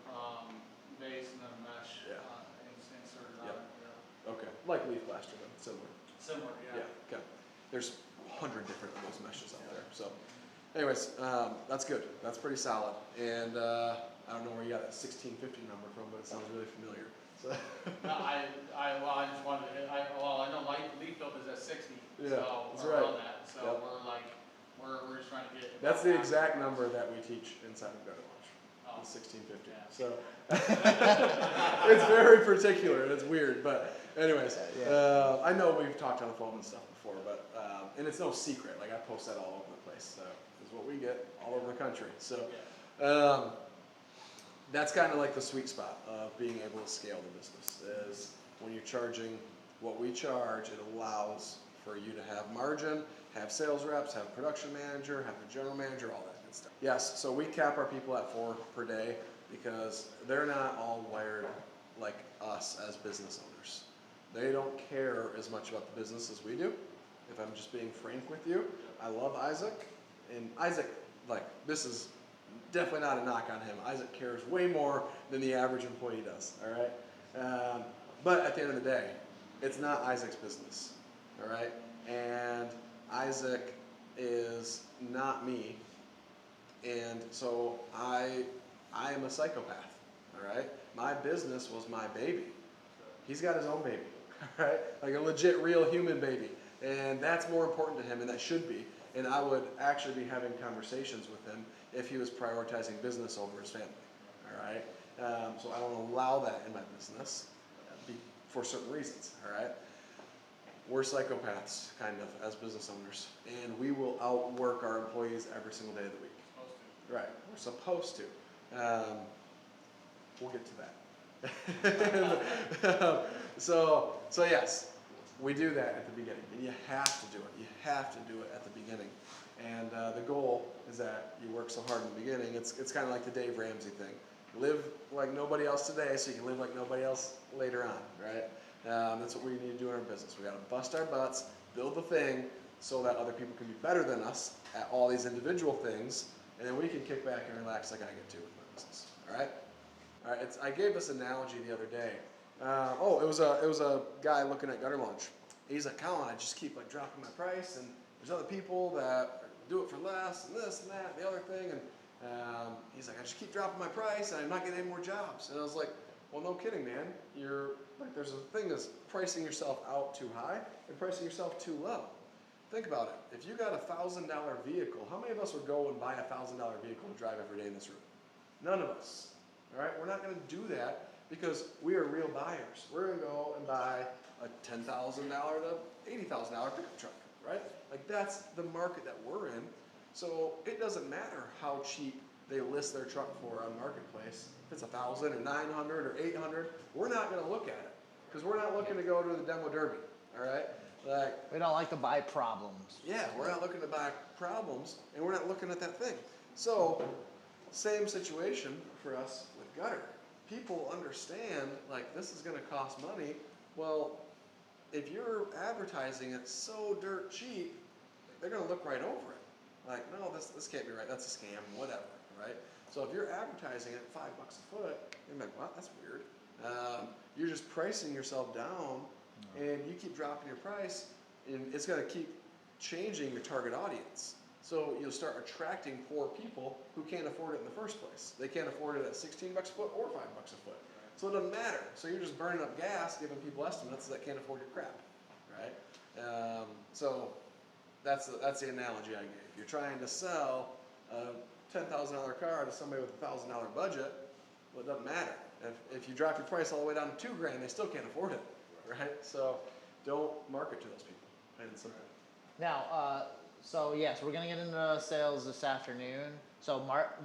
base and then a mesh inserted on it. Yeah. Okay. Like leaf plaster, then similar. Similar, yeah. Yeah. Okay. There's 100 different of those meshes out there. So, anyways, that's good. That's pretty solid. And I don't know where you got that 1650 number from, but it sounds really familiar. So. No, I just wanted to. I know leaf build is at 60. Yeah, so that's we're right. on that. So Yep. we're just trying to get. That's the exact number that we teach inside of gutter launch. Oh. It's 1650. Yeah. So it's very particular and it's weird, but anyways, I know we've talked on the phone and stuff before, but and it's no secret. Like I post that all over the place. So is what we get all over the country. So that's kind of like the sweet spot of being able to scale the business is when you're charging what we charge, it allows for you to have margin, have sales reps, have production manager, have the general manager, all that good stuff. Yes, so we cap our people at 4 per day because they're not all wired like us as business owners. They don't care as much about the business as we do. If I'm just being frank with you, I love Isaac, and Isaac, like, this is definitely not a knock on him. Isaac cares way more than the average employee does, all right? But at the end of the day, it's not Isaac's business, all right? And Isaac is not me, and so I am a psychopath, all right? My business was my baby. He's got his own baby, all right? Like a legit, real human baby. And that's more important to him, and that should be. And I would actually be having conversations with him if he was prioritizing business over his family, all right? So I don't allow that in my business for certain reasons, all right? We're psychopaths, kind of, as business owners, and we will outwork our employees every single day of the week. Right, we're supposed to. We'll get to that. So yes, we do that at the beginning, and you have to do it. You have to do it at the beginning. And the goal is that you work so hard in the beginning. It's kind of like the Dave Ramsey thing. Live like nobody else today so you can live like nobody else later on, right? That's what we need to do in our business. We got to bust our butts, build the thing so that other people can be better than us at all these individual things, and then we can kick back and relax like I get to with my business, all right? All right, I gave this analogy the other day. It was a guy looking at gutter launch. He's like, Colin, I just keep like dropping my price, and there's other people that do it for less, and this and that, and the other thing, and he's like, I just keep dropping my price, and I'm not getting any more jobs. And I was like, well, no kidding, man. You're like, there's a thing that's pricing yourself out too high and pricing yourself too low. Think about it. If you got a $1,000 vehicle, how many of us would go and buy a $1,000 vehicle to drive every day in this room? None of us. All right, we're not going to do that because we are real buyers. We're going to go and buy a $10,000 to $80,000 pickup truck, right? Like that's the market that we're in. So it doesn't matter how cheap they list their truck for on Marketplace. If it's 1,000 or 900 or 800, we're not going to look at it because we're not looking to go to the demo derby. All right, like We don't like to buy problems. yeah, we're not looking to buy problems, and we're not looking at that thing. So same situation for us with gutter. People understand like this is going to cost money. Well, if you're advertising it so dirt cheap, they're going to look right over it. Like, no, this can't be right. That's a scam, whatever, right? So if you're advertising it $5 a foot, you're like, well, that's weird. You're just pricing yourself down, and you keep dropping your price, and it's going to keep changing your target audience. So you'll start attracting poor people who can't afford it in the first place. They can't afford it at $16 a foot or $5 a foot. So it doesn't matter. So you're just burning up gas, giving people estimates that can't afford your crap, right? So that's the analogy I gave. You're trying to sell a $10,000 car to somebody with a $1,000 budget. Well, it doesn't matter. If you drop your price all the way down to $2,000, they still can't afford it, right? So don't market to those people. Plain and simple. Now, so yes, we're gonna get into sales this afternoon. So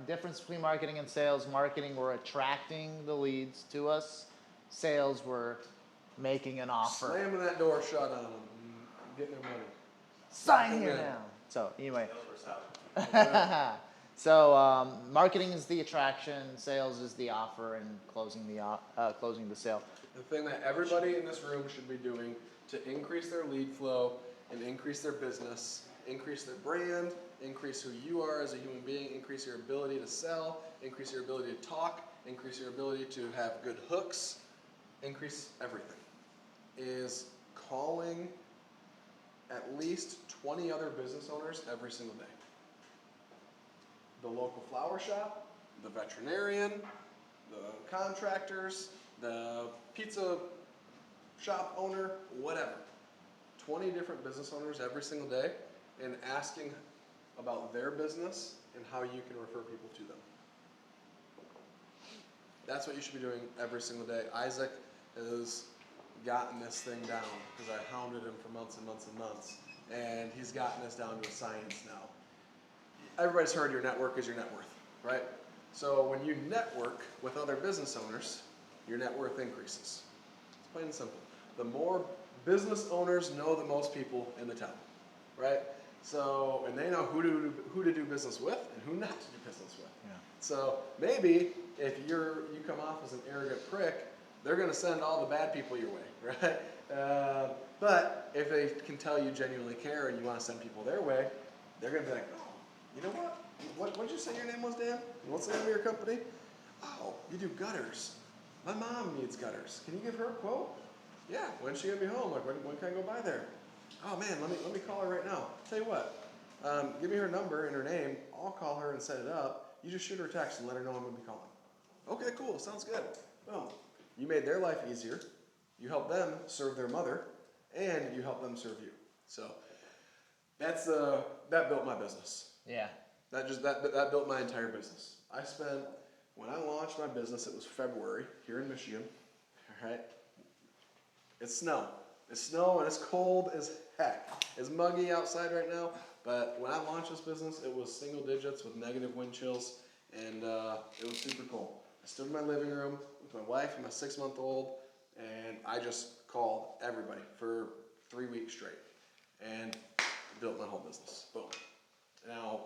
difference between marketing and sales. Marketing, we're attracting the leads to us. Sales, we're making an offer. Slamming that door shut on them and getting their money. Sign here Yeah. now. So anyway, Sales were solid. so marketing is the attraction, sales is the offer, and closing the sale. The thing that everybody in this room should be doing to increase their lead flow and increase their business, increase their brand, increase who you are as a human being, increase your ability to sell, increase your ability to talk, increase your ability to have good hooks, increase everything, is calling at least 20 other business owners every single day. The local flower shop, the veterinarian, the contractors, the pizza shop owner, whatever. 20 different business owners every single day, and asking about their business and how you can refer people to them. That's what you should be doing every single day. Isaac has gotten this thing down because I hounded him for months and months and months, and he's gotten this down to a science now. Everybody's heard your network is your net worth, right? So when you network with other business owners, your net worth increases. It's plain and simple. The more business owners know the most people in the town, right? So, and they know who to do business with and who not to do business with. Yeah. So maybe if you come off as an arrogant prick, they're going to send all the bad people your way, right? But if they can tell you genuinely care and you want to send people their way, they're going to be like, oh, you know what? What did you say your name was, Dan? What's the name of your company? Oh, you do gutters. My mom needs gutters. Can you give her a quote? Yeah. When's she gonna be home? Like when can I go by there? Oh man, let me call her right now. Tell you what, give me her number and her name. I'll call her and set it up. You just shoot her a text and let her know I'm gonna be calling. Okay, cool. Sounds good. Boom. You made their life easier. You helped them serve their mother, and you helped them serve you. So that built my business. Yeah. That built my entire business. When I launched my business, it was February here in Michigan. All right. It's snow. It's snow and it's cold as heck. It's muggy outside right now, but when I launched this business, it was single digits with negative wind chills, and it was super cold. I stood in my living room with my wife and my 6-month-old, and I just called everybody for 3 weeks straight, and built my whole business. Boom. Now,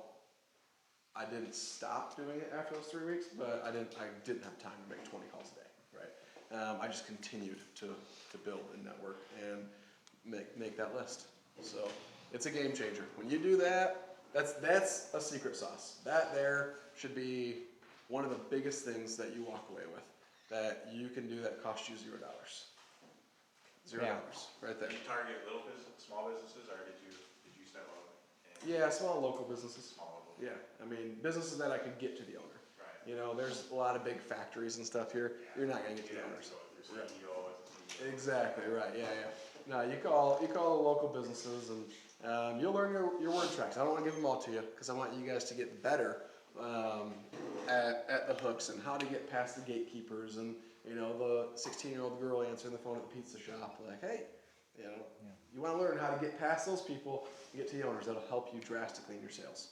I didn't stop doing it after those 3 weeks, but I didn't have time to make 20 calls a day, right? I just continued to build and network and make that list. So it's a game changer. When you do that, that's a secret sauce. That there should be one of the biggest things that you walk away with, that you can do that costs you $0. $0, right there. Did you target little business, small businesses, or did you step up? Yeah, small local businesses. Small local. Yeah, I mean businesses that I could get to the owner. Right. You know, there's a lot of big factories and stuff here. You're not gonna get to the owners. Right. Exactly right. Yeah, yeah. No, you call the local businesses, and you'll learn your word tracks. I don't want to give them all to you because I want you guys to get better at the hooks and how to get past the gatekeepers and the 16-year-old girl answering the phone at the pizza shop. Like, hey, you want to learn how to get past those people and get to the owners. That'll help you drastically in your sales.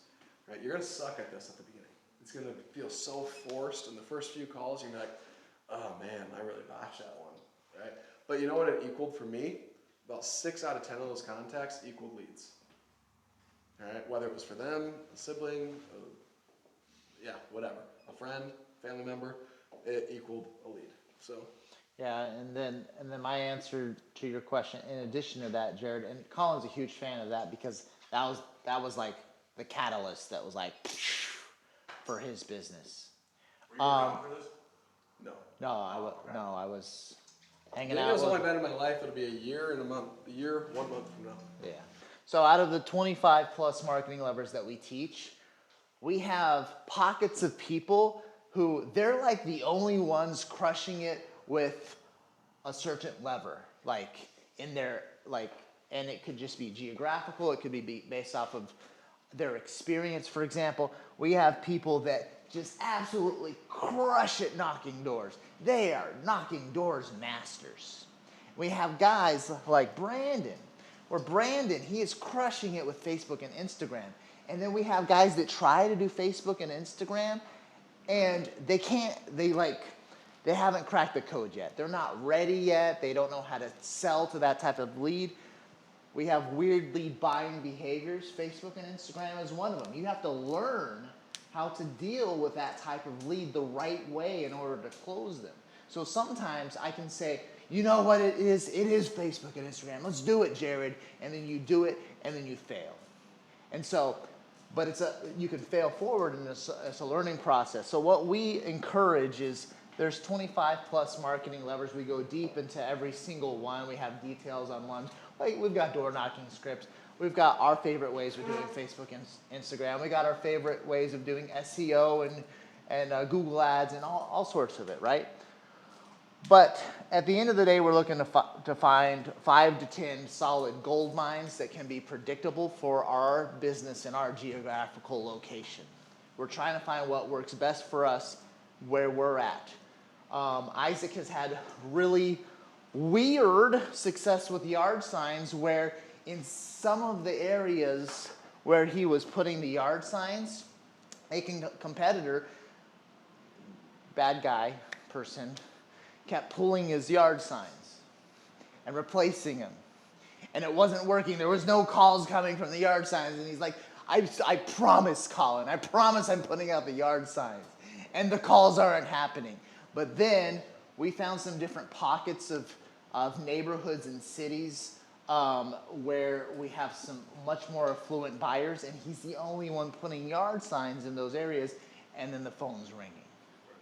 Right? You're gonna suck at this at the beginning. It's gonna feel so forced in the first few calls. You're gonna be like, oh man, I really botched that one. Right? But you know what it equaled for me? About 6 out of 10 of those contacts equaled leads. All right, whether it was for them, a sibling, whatever, a friend, family member, it equaled a lead. So. Yeah, and then my answer to your question, in addition to that, Jared, and Colin's a huge fan of that because that was like the catalyst that was like for his business. Were you around for this? No. I was hanging Daniel's out. only been in my life. It'll be a year and a month. 1 month from now. Yeah. So out of the 25 plus marketing levers that we teach, we have pockets of people who they're like the only ones crushing it with a certain lever, like in their and it could just be geographical. It could be based off of their experience. For example, we have people that just absolutely crush it knocking doors. They are knocking doors masters. We have guys like Brandon, he is crushing it with Facebook and Instagram. And then we have guys that try to do Facebook and Instagram, and they haven't cracked the code yet. They're not ready yet. They don't know how to sell to that type of lead. We have weird lead buying behaviors. Facebook and Instagram is one of them. You have to learn how to deal with that type of lead the right way in order to close them. So sometimes I can say, you know what it is? It is Facebook and Instagram. Let's do it, Jared. And then you do it, and then you fail. And so, but you can fail forward, and it's a learning process. So what we encourage is there's 25 plus marketing levers. We go deep into every single one. We have details on ones. Like we've got door knocking scripts. We've got our favorite ways of doing Facebook and Instagram. We got our favorite ways of doing SEO and Google Ads and all sorts of it, right? But at the end of the day, we're looking to find 5 to 10 solid gold mines that can be predictable for our business and our geographical location. We're trying to find what works best for us where we're at. Isaac has had really weird success with yard signs where in some of the areas where he was putting the yard signs, a competitor bad guy person kept pulling his yard signs and replacing them. And it wasn't working. There was no calls coming from the yard signs. And he's like, I promise, Colin. I promise I'm putting out the yard signs. And the calls aren't happening. But then we found some different pockets of neighborhoods and cities where we have some much more affluent buyers. And he's the only one putting yard signs in those areas. And then the phone's ringing,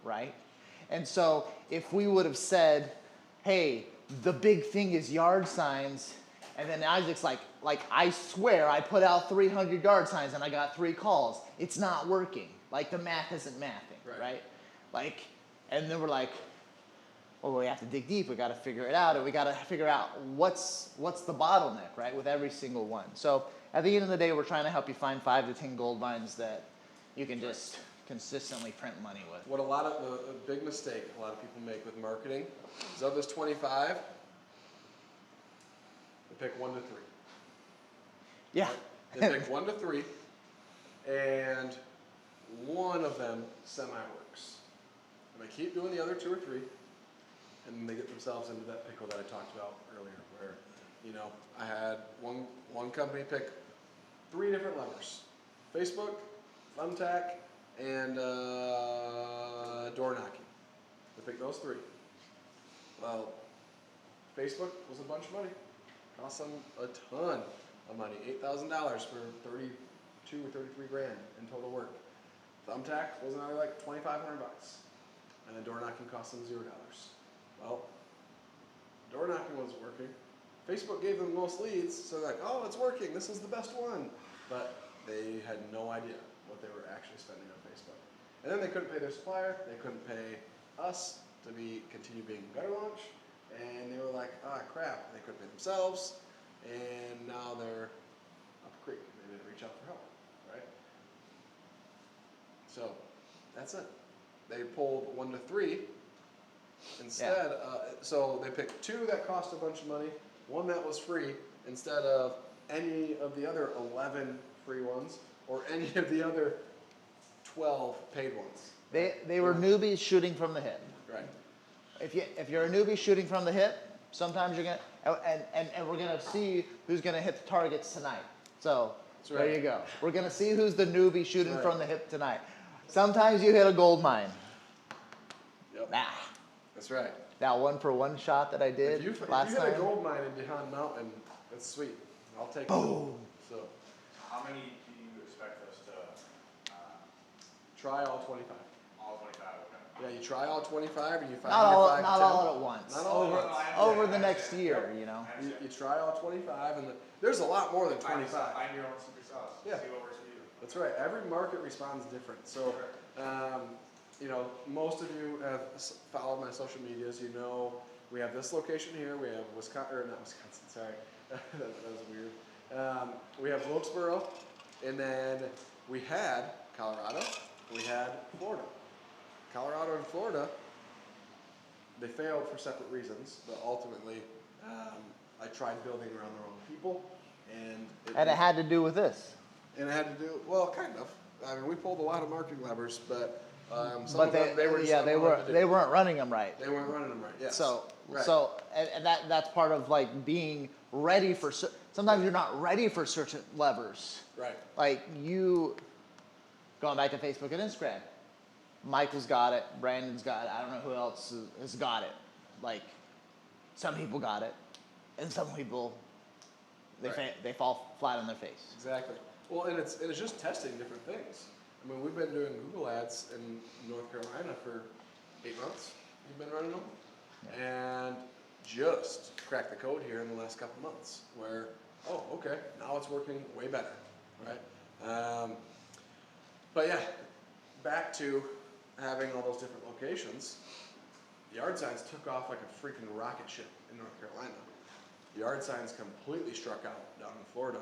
right? And so if we would have said, hey, the big thing is yard signs, and then Isaac's like I swear I put out 300 yard signs and I got 3 calls. It's not working. Like the math isn't mathing, right? Like, and then we're like, well, we have to dig deep. We got to figure it out, and we got to figure out what's the bottleneck, right, with every single one. So at the end of the day, we're trying to help you find 5 to 10 gold mines that you can just consistently print money with. What a big mistake a lot of people make with marketing is of this 25, they pick 1 to 3. Yeah. They pick 1 to 3, and one of them semi-works. And they keep doing the other 2 or 3, and then they get themselves into that pickle that I talked about earlier, where, you know, I had one company pick 3 different levers: Facebook, Thumbtack, and door knocking. They picked those 3. Well, Facebook was a bunch of money. Cost them a ton of money, $8,000 for 32 or 33 grand in total work. Thumbtack was another like $2,500, and then door knocking cost them $0. Well, door knocking wasn't working. Facebook gave them the most leads, so they're like, oh, it's working. This is the best one. But they had no idea what they were actually spending on Facebook. And then they couldn't pay their supplier. They couldn't pay us to continue being gutter launch. And they were like, ah, crap. They couldn't pay themselves. And now they're up a creek. They didn't reach out for help, right? So that's it. They pulled 1 to 3 instead. So they picked 2 that cost a bunch of money, 1 that was free, instead of any of the other 11 free ones or any of the other 12 paid ones. They were newbies shooting from the hip. Right. If you're a newbie shooting from the hip, sometimes you're gonna and we're gonna see who's gonna hit the targets tonight. So there you go. We're gonna see who's the newbie shooting from the hip tonight. Sometimes you hit a gold mine. Yep. Nah. That's right. That 1-for-1 shot that I did If you last hit time. a gold mine in Dehan Mountain, that's sweet. I'll take it. Boom. So How many do you expect us to, try all 25. all 25, okay? Yeah, you try all 25 and you find Not your all, 5 to not 10. all at once. Not all at over, once. over the next year, you know. You try all 25, and there's a lot more than 25. Find your own secret sauce. Yeah. See what works for you. That's right. Every market responds different. So, you know, most of you have followed my social medias. You know, we have this location here. We have Wisconsin, or not Wisconsin. Sorry, that was weird. We have Wilkesboro, and then we had Colorado. We had Florida. Colorado and Florida, they failed for separate reasons, but ultimately, I tried building around the wrong people, and And it had to do with this. And it had to do, well, kind of. I mean, we pulled a lot of marketing levers, but some But of them, they were just they weren't running them right. They weren't running them right. Yes. So right. and that's part of like being ready for. Sometimes you're not ready for certain levers. Right. Like you, going back to Facebook and Instagram, Michael's got it, Brandon's got it. I don't know who else has got it. Like some people got it, and some people they fall flat on their face. Exactly. Well, and it's just testing different things. I mean, we've been doing Google ads in North Carolina for 8 months. You've been running them, and just cracked the code here in the last couple months. Where, oh, okay, now it's working way better, right? But yeah, back to having all those different locations. Yard signs took off like a freaking rocket ship in North Carolina. Yard signs completely struck out down in Florida.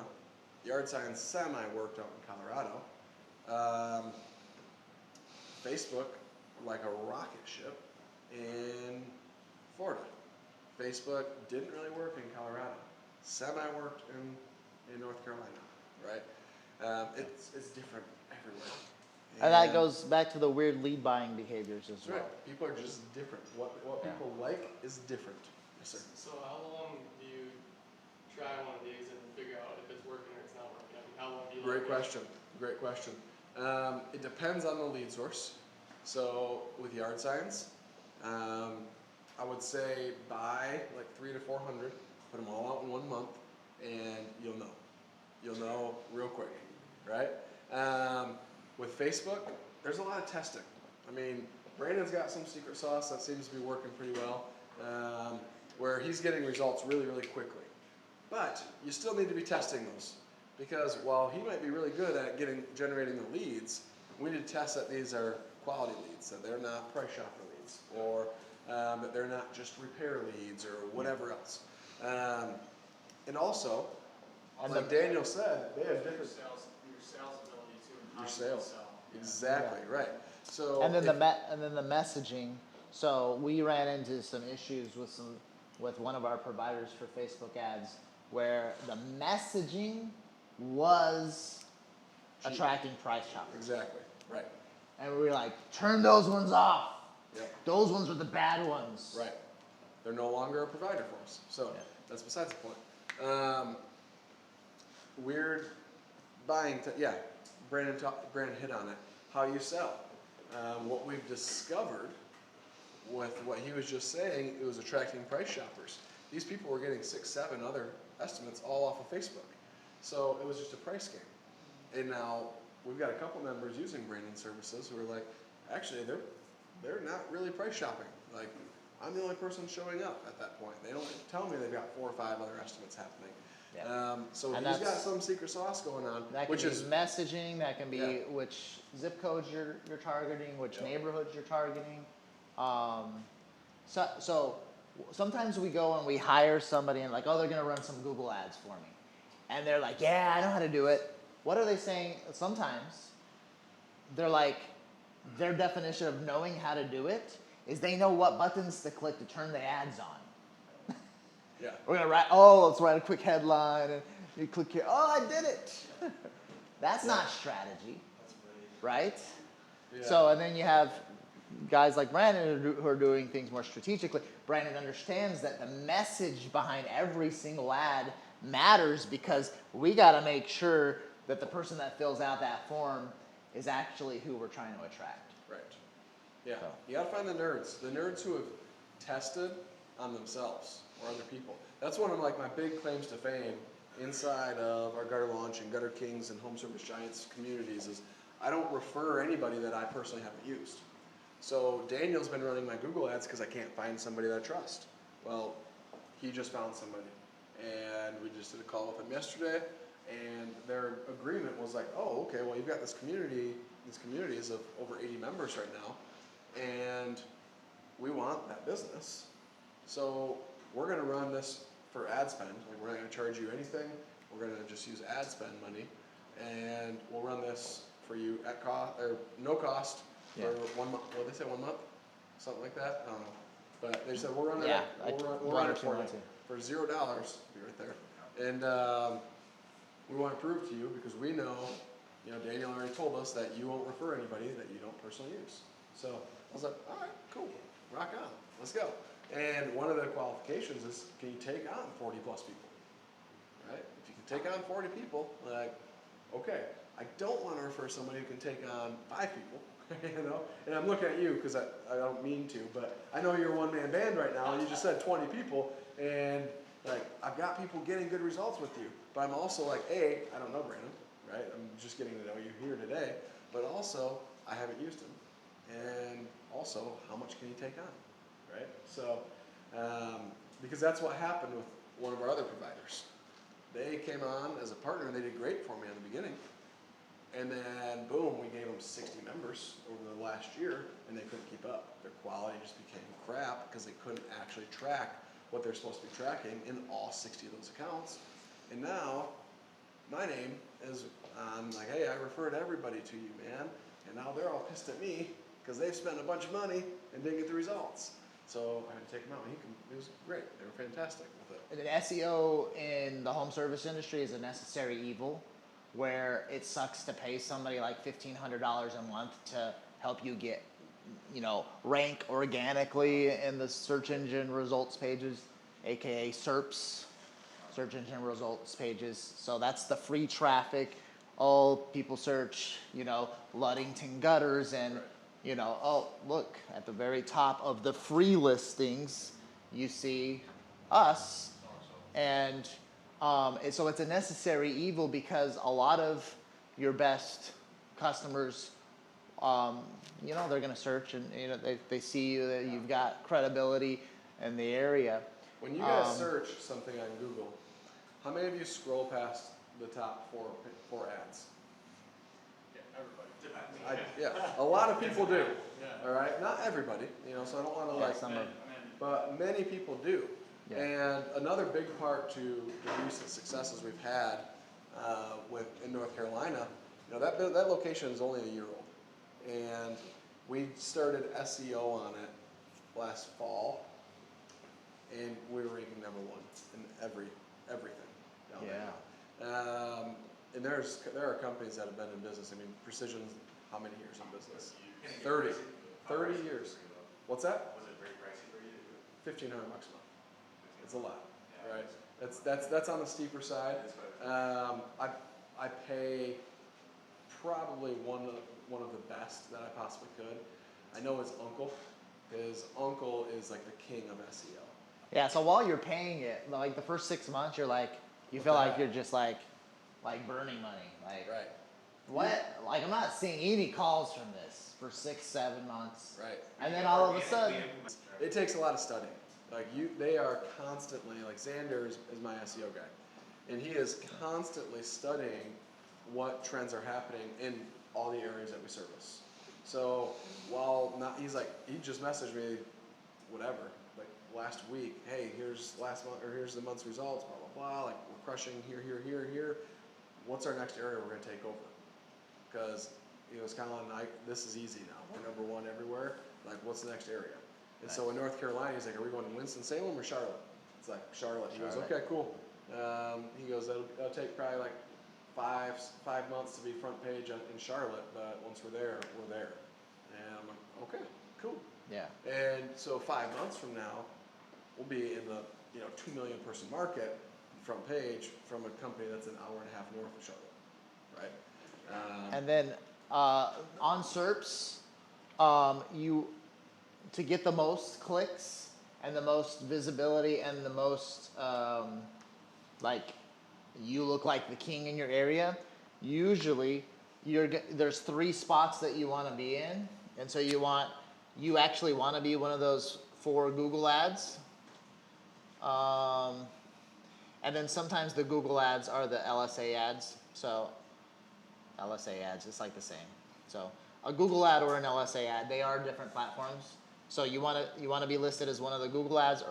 Yard signs semi-worked out in Colorado. Facebook, like a rocket ship in Florida. Facebook didn't really work in Colorado. Semi-worked in North Carolina, right? It's different everywhere. And that goes back to the weird lead buying behaviors as That's well. right. People are just different. What Yeah. people like is different. Yes, sir. So how long do you try one of these and figure out if it's working or it's not working? I mean, how long do you Great let it question. Great question. It depends on the lead source. So with yard signs, I would say buy like 300 to 400, put them all out in 1 month, and you'll know. You'll know real quick, right? With Facebook, there's a lot of testing. I mean, Brandon's got some secret sauce that seems to be working pretty well, where he's getting results really, really quickly. But you still need to be testing those, because while he might be really good at generating the leads, we need to test that these are quality leads, that they're not price shopper leads, or that they're not just repair leads or whatever else. And also, And like the- Daniel said, they have Your different sales ability too, and how your you sales. sell. Exactly, right. So And then if- and then the messaging. So we ran into some issues with one of our providers for Facebook ads where the messaging was Cheap. attracting price shoppers. exactly, right. And we were like, turn those ones off. Yep. Those ones are the bad ones. Right. They're no longer a provider for us. So Yeah. that's besides the point. Weird buying, yeah, Brandon hit on it. How you sell. What we've discovered with what he was just saying, it was attracting price shoppers. These people were getting 6, 7 other estimates all off of Facebook. So it was just a price game. And now we've got a couple members using Brandon services who are like, actually, they're not really price shopping. Like, I'm the only person showing up at that point. They don't tell me they've got 4 or 5 other estimates happening. Yeah. So And he's got that's- some secret sauce going on, That can which be is messaging, that can be Yeah. which zip codes you're targeting, which Yep. neighborhoods you're targeting. So sometimes we go and we hire somebody and like, oh, they're gonna run some Google ads for me. And they're like, yeah, I know how to do it. What are they saying? Sometimes they're like, their definition of knowing how to do it is they know what buttons to click to turn the ads on. yeah. We're gonna let's write a quick headline and you click here, oh, I did it. That's not strategy, right? Yeah. So, and then you have guys like Brandon who are doing things more strategically. Brandon understands that the message behind every single ad matters because we gotta make sure that the person that fills out that form is actually who we're trying to attract. Right. Yeah. So. You gotta find the nerds who have tested on themselves or other people. That's one of like my big claims to fame inside of our Gutter Launch and Gutter Kings and Home Service Giants communities is I don't refer anybody that I personally haven't used. So Daniel's been running my Google ads because I can't find somebody that I trust. Well, he just found somebody, and we just did a call with him yesterday, and their agreement was like, oh, okay, well, you've got this community. This community is of over 80 members right now, and we want that business. So we're going to run this for ad spend. Like, we're not going to charge you anything. We're going to just use ad spend money, and we'll run this for you at cost or no cost Yeah. for 1 month. What did they say, 1 month? Something like that. I don't know. But they said we'll run it. Yeah, We'll run it for you for $0. Be right there. And we want to prove to you because we know, Daniel already told us that you won't refer anybody that you don't personally use. So I was like, all right, cool, rock on, let's go. And one of the qualifications is, can you take on 40 plus people? Right? If you can take on 40 people, like, okay, I don't want to refer somebody who can take on 5 people. And I'm looking at you because I don't mean to, but I know you're a one-man band right now, and you just said 20 people, and like I've got people getting good results with you, but I'm also like, I don't know Brandon, right? I'm just getting to know you here today, but also I haven't used him, and also how much can you take on, right? So because that's what happened with one of our other providers. They came on as a partner, and they did great for me in the beginning. And then, boom, we gave them 60 members over the last year, and they couldn't keep up. Their quality just became crap because they couldn't actually track what they're supposed to be tracking in all 60 of those accounts. And now, my name is like, hey, I referred everybody to you, man. And now they're all pissed at me because they've spent a bunch of money and didn't get the results. So I had to take them out. It was great. They were fantastic with it. And an SEO in the home service industry is a necessary evil. where it sucks to pay somebody like $1,500 a month to help you get, rank organically in the search engine results pages, aka SERPs, search engine results pages. So that's the free traffic. Oh, people search, Ludington gutters, and oh, look at the very top of the free listings, you see us, and so it's a necessary evil because a lot of your best customers, they're going to search, and they see you, that you've got credibility in the area. When you guys search something on Google, how many of you scroll past the top four ads? Yeah, a lot of people do. Yeah. All right, not everybody, so I don't want to Yeah, some of- but many people do. Yeah. And another big part to the recent successes we've had in North Carolina, that location is only a year old, and we started SEO on it last fall, and we were ranking number one in everything down there. And there are companies that have been in business. I mean, Precision's how many years in business? 30 years. What's that? Was it very pricey for you to do? $1,500 a month. It's a lot, right? That's on the steeper side. I pay probably one of the best that I possibly could. I know his uncle. His uncle is like the king of SEO. Yeah, so while you're paying it, like the first 6 months, you feel like you're just like burning money. Like, Right. what? Like, I'm not seeing any calls from this for 6-7 months. Right. And then all of a sudden, It takes a lot of studying. They are constantly, like Xander is my SEO guy, and he is constantly studying what trends are happening in all the areas that we service. So he just messaged me, whatever, like last week, hey, here's here's the month's results, blah blah blah. Like we're crushing here. What's our next area we're gonna take over? Because it's kind of like this is easy now. We're number one everywhere. Like what's the next area? And so in North Carolina, he's like, are we going to Winston-Salem or Charlotte? It's like, Charlotte. He goes, okay, cool. He goes, it'll take probably like 5 months to be front page in Charlotte, but once we're there, we're there. And I'm like, okay, cool. yeah. And so 5 months from now, we'll be in the 2 million person market, front page, from a company that's an hour and a half north of Charlotte, right? And then on SERPs, to get the most clicks and the most visibility and the most you look like the king in your area, usually there's 3 spots that you want to be in, and so you actually want to be one of those 4 Google ads. And then sometimes the Google ads are the LSA ads. So LSA ads, it's like the same. So a Google ad or an LSA ad, they are different platforms. So you want to be listed as one of the Google ads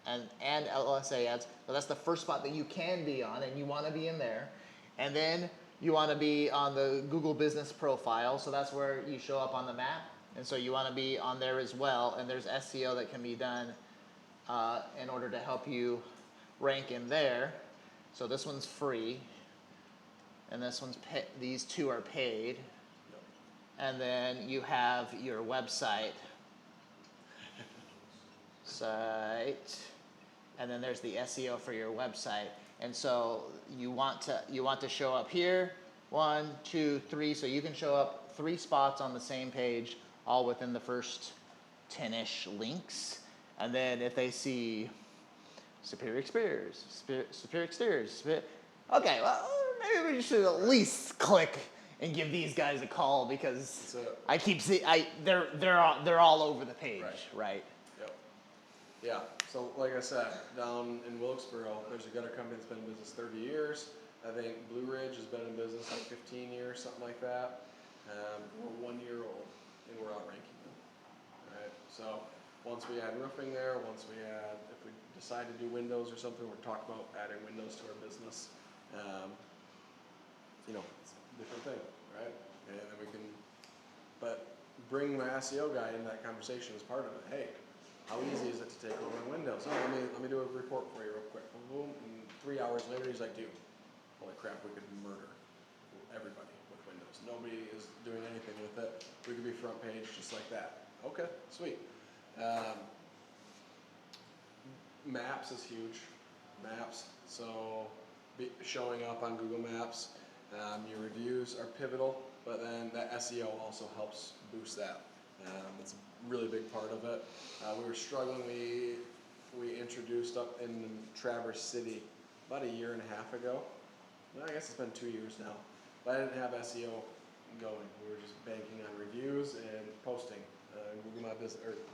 and LSA ads. So that's the first spot that you can be on, and you want to be in there. And then you want to be on the Google Business Profile. So that's where you show up on the map. And so you want to be on there as well. And there's SEO that can be done in order to help you rank in there. So this one's free, and these 2 are paid. And then you have your website, and then there's the SEO for your website. And so you want to show up here, 1, 2, 3. So you can show up 3 spots on the same page, all within the first 10-ish links. And then if they see superior exteriors, okay, well, maybe we should at least click and give these guys a call, because I keep seeing they're all over the page, right? Yep. Yeah. So like I said, down in Wilkesboro, there's a gutter company that's been in business 30 years. I think Blue Ridge has been in business like 15 years, something like that. We're 1 year old, and we're outranking them. All right. So once we add roofing there, if we decide to do windows or something, we're talking about adding windows to our business. It's a different thing, right? And then we can, but bring my SEO guy into that conversation as part of it. Hey, how easy is it to take over windows? Oh, let me do a report for you real quick. Boom, boom. And 3 hours later, he's like, dude, holy crap, we could murder. everybody with Windows. Nobody is doing anything with it. We could be front page just like that. Okay, sweet. Maps is huge. Maps, so showing up on Google Maps. Your reviews are pivotal, but then that SEO also helps boost that. It's a really big part of it. We were struggling. We introduced up in Traverse City about a year and a half ago. Well, I guess it's been 2 years now. But I didn't have SEO going. We were just banking on reviews and posting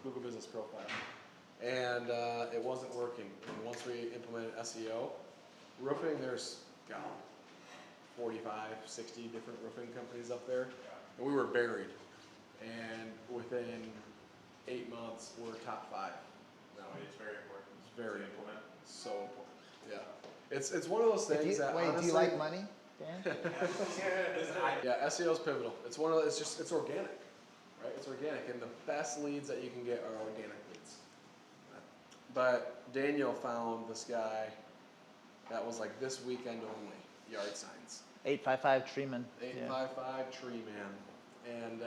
Google Business Profile, and it wasn't working. And once we implemented SEO, roofing, there's 45, 60 different roofing companies up there, and we were buried. And within 8 months, we're top 5. No, it's very important. It's very to important. implement. So important. Yeah. It's one of those things that Wait, honestly, do you like money, Dan? yeah, SEO is pivotal. It's it's organic, right? It's organic, and the best leads that you can get are organic leads. But Daniel found this guy that was like this weekend only, yard signs. 855 Treeman. 855 Tree Man, and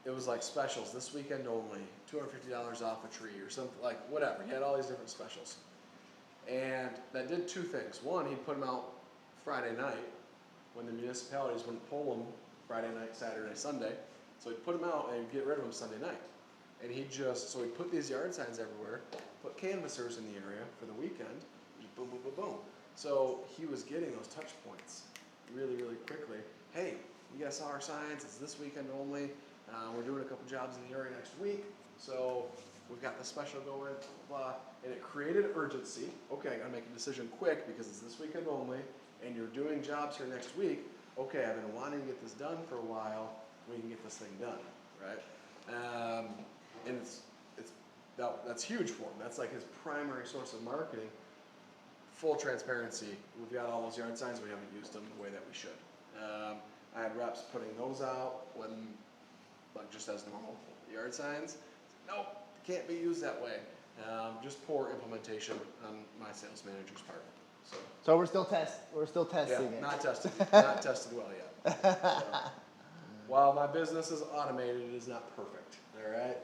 it was like specials this weekend only, $250 off a tree or something, like whatever. He had all these different specials, and that did 2 things. One, he'd put them out Friday night when the municipalities wouldn't pull them Friday night, Saturday, Sunday. So he'd put them out and he'd get rid of them Sunday night. And he'd put these yard signs everywhere, put canvassers in the area for the weekend, just boom, boom, boom, boom. So he was getting those touch points really, really quickly. Hey, you guys saw our signs, it's this weekend only. We're doing a couple jobs in the area next week. So we've got the special going, blah, blah. And it created urgency. Okay, I gotta make a decision quick because it's this weekend only, and you're doing jobs here next week. Okay, I've been wanting to get this done for a while. We can get this thing done, right? And that's huge for him. That's like his primary source of marketing. Full transparency. We've got all those yard signs. We haven't used them the way that we should. I had reps putting those out when, like, just as normal yard signs. Nope, can't be used that way. Just poor implementation on my sales manager's part. So we're still testing Yeah, it. not tested well yet. So, while my business is automated, it is not perfect. All right.